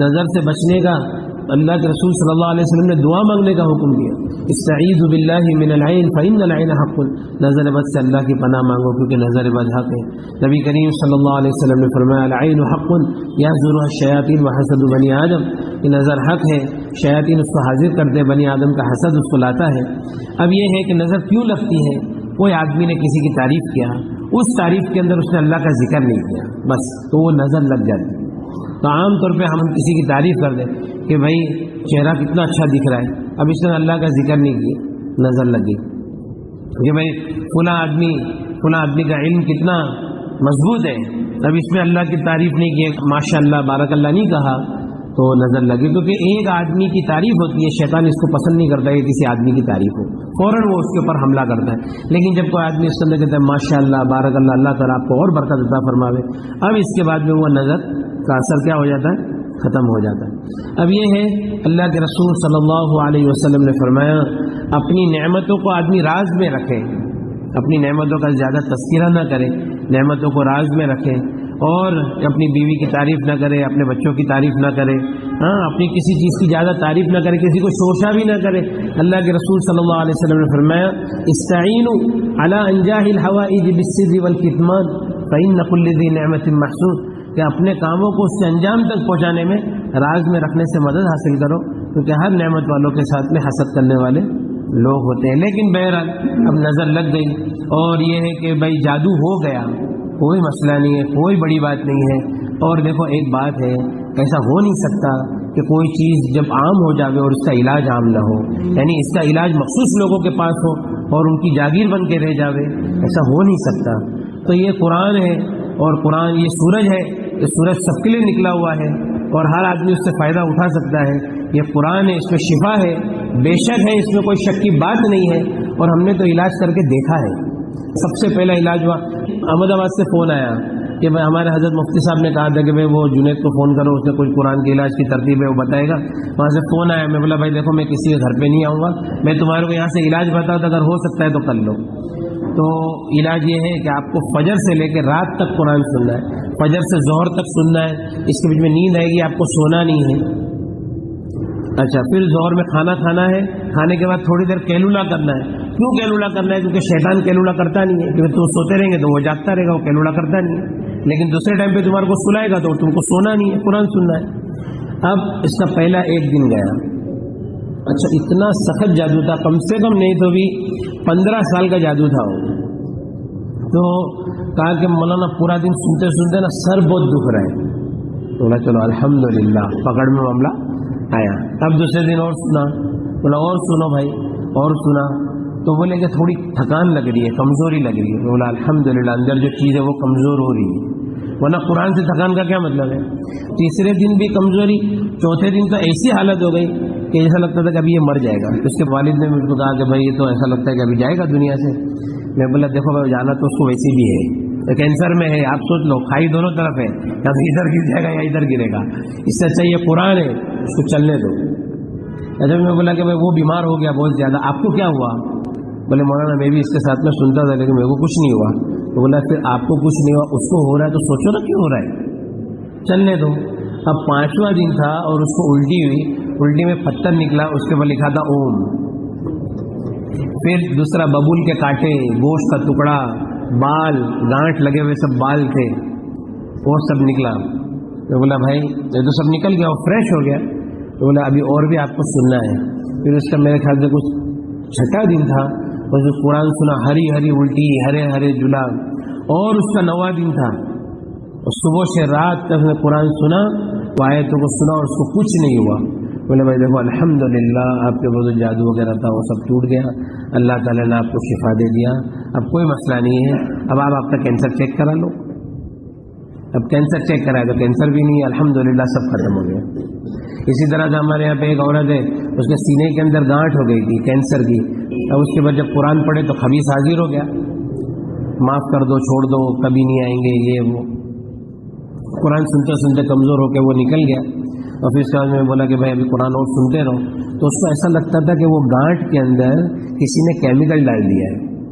نظر سے بچنے کا اللہ کے رسول صلی اللہ علیہ وسلم نے دعا مانگنے کا حکم دیا، استعیذ باللہ من العین فإن العین حق، نظر بد سے اللہ کی پناہ مانگو کیونکہ نظر بد حق ہے۔ نبی کریم صلی اللہ علیہ وسلم نے فرمایا العین حق یحضرها الشیاطین وحسد بنی آدم، یہ نظر حق ہے، شیاطین اس کو حاضر کرتے، بنی آدم کا حسد اس کو لاتا ہے۔ اب یہ ہے کہ نظر کیوں لگتی ہے؟ کوئی آدمی نے کسی کی تعریف کیا، اس تعریف کے اندر اس نے اللہ کا ذکر نہیں کیا، بس تو وہ نظر لگ جاتی ہے۔ تو عام طور پہ ہم کسی کی تعریف کر دیں کہ بھائی چہرہ کتنا اچھا دکھ رہا ہے، اب اس نے اللہ کا ذکر نہیں کیا، نظر لگی کہ بھائی فلاں آدمی کا علم کتنا مضبوط ہے، اب اس میں اللہ کی تعریف نہیں کی، ماشاء اللہ بارک اللہ نہیں کہا، تو نظر لگی۔ کیونکہ ایک آدمی کی تعریف ہوتی ہے، شیطان اس کو پسند نہیں کرتا کہ کسی آدمی کی تعریف ہو، فوراً وہ اس کے اوپر حملہ کرتا ہے۔ لیکن جب کوئی آدمی اس کے اندر کہتا ہے ماشاء اللہ بارک اللہ، اللہ تعالیٰ آپ کو اور برکت عطا فرماوے، اب اس کے بعد میں وہ نظر کا اثر کیا ہو جاتا ہے؟ ختم ہو جاتا ہے۔ اب یہ ہے اللہ کے رسول صلی اللہ علیہ وسلم نے فرمایا اپنی نعمتوں کو آدمی راز میں رکھے، اپنی نعمتوں کا زیادہ تذکرہ نہ کرے، نعمتوں کو راز میں رکھے، اور اپنی بیوی کی تعریف نہ کرے، اپنے بچوں کی تعریف نہ کرے، اپنی کسی چیز کی زیادہ تعریف نہ کرے، کسی کو شوشہ بھی نہ کرے۔ اللہ کے رسول صلی اللہ علیہ وسلم نے فرمایا استعینوا علی انجاح الحوائج بالسر والکتمان فإن كل ذی نعمت محسود، کہ اپنے کاموں کو اس سے انجام تک پہنچانے میں راز میں رکھنے سے مدد حاصل کرو، کیونکہ ہر نعمت والوں کے ساتھ میں حسد کرنے والے لوگ ہوتے ہیں۔ لیکن بہرحال اب نظر لگ گئی، اور یہ ہے کہ بھائی جادو ہو گیا، کوئی مسئلہ نہیں ہے، کوئی بڑی بات نہیں ہے۔ اور دیکھو ایک بات ہے، ایسا ہو نہیں سکتا کہ کوئی چیز جب عام ہو جاوے اور اس کا علاج عام نہ ہو، یعنی اس کا علاج مخصوص لوگوں کے پاس ہو اور ان کی جاگیر بن کے رہ جاوے، ایسا ہو نہیں سکتا۔ تو یہ قرآن ہے، اور قرآن یہ سورج ہے، یہ سورج سب کے لیے نکلا ہوا ہے اور ہر آدمی اس سے فائدہ اٹھا سکتا ہے۔ یہ قرآن ہے، اس میں شفا ہے، بے شک ہے، اس میں کوئی شک کی بات نہیں ہے، اور ہم نے تو علاج کر کے دیکھا ہے۔ سب سے پہلا علاج ہوا، احمد آباد سے فون آیا کہ بھائی ہمارے حضرت مفتی صاحب نے کہا تھا کہ بھائی وہ جنید کو فون کرو، اس نے کوئی قرآن کے علاج کی ترتیب ہے وہ بتائے گا۔ وہاں سے فون آیا، میں بولا بھائی دیکھو میں کسی کے گھر پہ نہیں آؤں گا، میں تمہارے کو یہاں سے علاج بتاؤں تو اگر ہو سکتا ہے تو کر لو۔ تو علاج یہ ہے کہ آپ کو فجر سے لے کے رات تک قرآن سننا ہے، فجر سے ظہر تک سننا ہے، اس کے بیچ میں نیند آئے گی، آپ کو سونا نہیں ہے۔ اچھا، پھر ظہر میں کھانا کھانا ہے، کھانے کے بعد تھوڑی دیر کیلولا کرنا ہے۔ کیوں کیلولا کرنا ہے؟ کیونکہ شیطان کیلولا کرتا نہیں ہے، کیونکہ تم سوتے رہیں گے تو وہ جاگتا رہے گا، وہ کیلولا کرتا نہیں ہے۔ لیکن دوسرے ٹائم پہ تمہارے کو سلائے گا تو تم کو سونا نہیں ہے، قرآن سننا ہے۔ اب اس کا پہلا ایک دن گیا، اچھا اتنا سخت جادو تھا، کم سے کم نہیں تو بھی 15 سال کا جادو تھا وہ۔ تو کہا کہ مولانا پورا دن سنتے سنتے نا سر بہت دکھ رہا ہے، تو بولا چلو الحمدللہ پکڑ میں معاملہ آیا۔ اب دوسرے دن اور سنا، بولا اور سنو بھائی، اور سنا، تو بولے کہ تھوڑی تھکان لگ رہی ہے، کمزوری لگ رہی ہے، بولا الحمدللہ اندر جو چیز ہے وہ کمزور ہو رہی ہے، ورنہ قرآن سے تھکان کا کیا مطلب ہے؟ تیسرے دن بھی کمزوری، چوتھے دن تو ایسی حالت ہو گئی کہ ایسا لگتا تھا کہ ابھی یہ مر جائے گا۔ اس کے والد نے مجھ کو کہا کہ بھائی یہ تو ایسا لگتا ہے کہ ابھی جائے گا دنیا سے۔ میں بولا دیکھو بھائی جانا تو اس کو ویسے بھی ہے، کینسر میں ہے، آپ سوچ لو کھائی دونوں طرف ہے، یا تو ادھر گر جائے گا یا ادھر گرے گا، اس سے اچھا یہ قرآن ہے اس کو چلنے دو۔ اچھا میں بولا کہ بھائی وہ بیمار ہو گیا بہت زیادہ، آپ کو کیا ہوا؟ بولے مولانا میں بھی اس کے ساتھ میں سنتا تھا لیکن میرے کو کچھ نہیں ہوا۔ تو بولا پھر آپ کو کچھ نہیں ہوا، اس کو ہو رہا ہے تو سوچو نا کیوں ہو رہا ہے، چلنے دو۔ اب 5واں دن تھا اور اس کو الٹی ہوئی، الٹی میں پتھر نکلا، اس کے اوپر لکھا تھا اوم۔ پھر دوسرا ببول کے کانٹے، گوشت کا ٹکڑا، بال، گانٹھ لگے ہوئے سب بال تھے، وہ سب نکلا۔ تو بولا بھائی یہ تو سب نکل گیا، وہ فریش ہو گیا۔ تو بولا ابھی اور بھی آپ کو سننا ہے۔ پھر اس کا میرے خیال سے کچھ 6واں دن تھا، اس قرآن سنا، ہری ہری الٹی، ہرے ہرے جلاب۔ اور اس کا 9واں دن تھا، صبح سے رات تک نے قرآن سنا، وہ آیتوں کو سنا اور اس کو کچھ نہیں ہوا۔ بولے بھائی دیکھو الحمدللہ آپ کے وہ جو جادو وغیرہ تھا وہ سب ٹوٹ گیا، اللہ تعالیٰ نے آپ کو شفا دے دیا، اب کوئی مسئلہ نہیں ہے۔ اب آپ کا کینسر چیک کرا لو، اب کینسر چیک کرائے تو کینسر بھی نہیں ہے، الحمدللہ سب ختم ہو گیا۔ اسی طرح سے ہمارے یہاں پہ ایک عورت ہے، اس کے سینے کے اندر گانٹھ ہو گئی تھی کینسر کی، اب اس کے بعد جب قرآن پڑھے تو خبیث حاضر ہو گیا، معاف کر دو، چھوڑ دو، کبھی نہیں آئیں گے، یہ وہ۔ قرآن سنتے سنتے کمزور ہو کے وہ نکل گیا۔ اور پھر اس کے بعد میں بولا کہ بھائی ابھی قرآن اور سنتے رہو، تو اس کو ایسا لگتا تھا کہ وہ گانٹھ کے اندر کسی نے کیمیکل ڈال دیا ہے،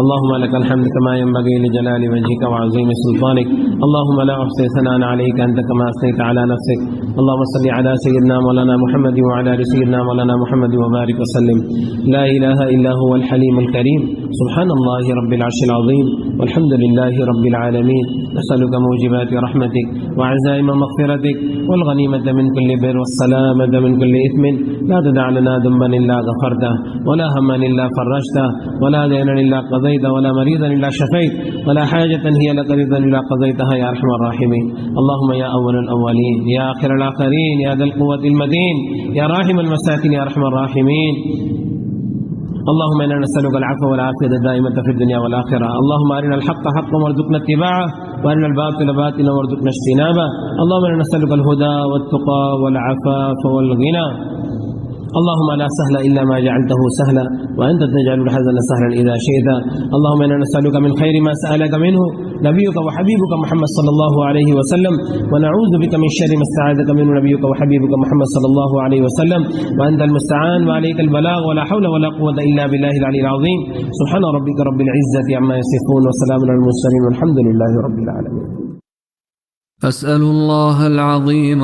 اللهم لك الحمد كما ينبغي لجلال وجهك وعظيم سلطانك اللهم لا أحصي ثناء عليك أنت كما أثنيت على نفسك اللهم صل على سيدنا مولانا محمد وعلى آل سيدنا مولانا محمد وبارك وسلم لا إله إلا هو الحليم الكريم سبحان الله رب العرش العظيم والحمد لله رب العالمين نسألك موجبات رحمتك وعزائم مغفرتك والغنيمة من كل بر والسلامة من كل إثم لا تدع لنا ذنبا إلا غفرته ولا هما إلا فرجته ولا دينا إلا قضيته ولا مريضا إلا شفيت ولا حاجة هي لك رضا إلا قضيتها يا أرحم الراحمين اللهم يا أول الأولين يا آخر الآخرين يا ذا القوة المتين يا راحم المساكين يا أرحم الراحمين اللهم إنا نسألك العفو والعافية الدائمة في الدنيا والآخرة اللهم أرنا الحق حقا وارزقنا اتباعه وأرنا الباطل باطلا وارزقنا اجتنابه اللهم إنا نسألك الهدى والتقى والعفاف والغنى اللهم لا سهل إلا ما جعلته سهلا وأنت تجعل الحزن سهلا إذا شئت اللهم إنا نسألك من خير ما سألك منه نبيك وحبيبك محمد صلى الله عليه وسلم ونعوذ بك من شر ما استعاذك منه نبيك وحبيبك محمد صلى الله عليه وسلم وأنت المستعان وعليك البلاغ ولا حول ولا قوة إلا بالله العلي العظيم سبحان ربك رب العزة عما يصفون وسلام على المرسلين والحمد لله رب العالمين. أسأل الله العظيم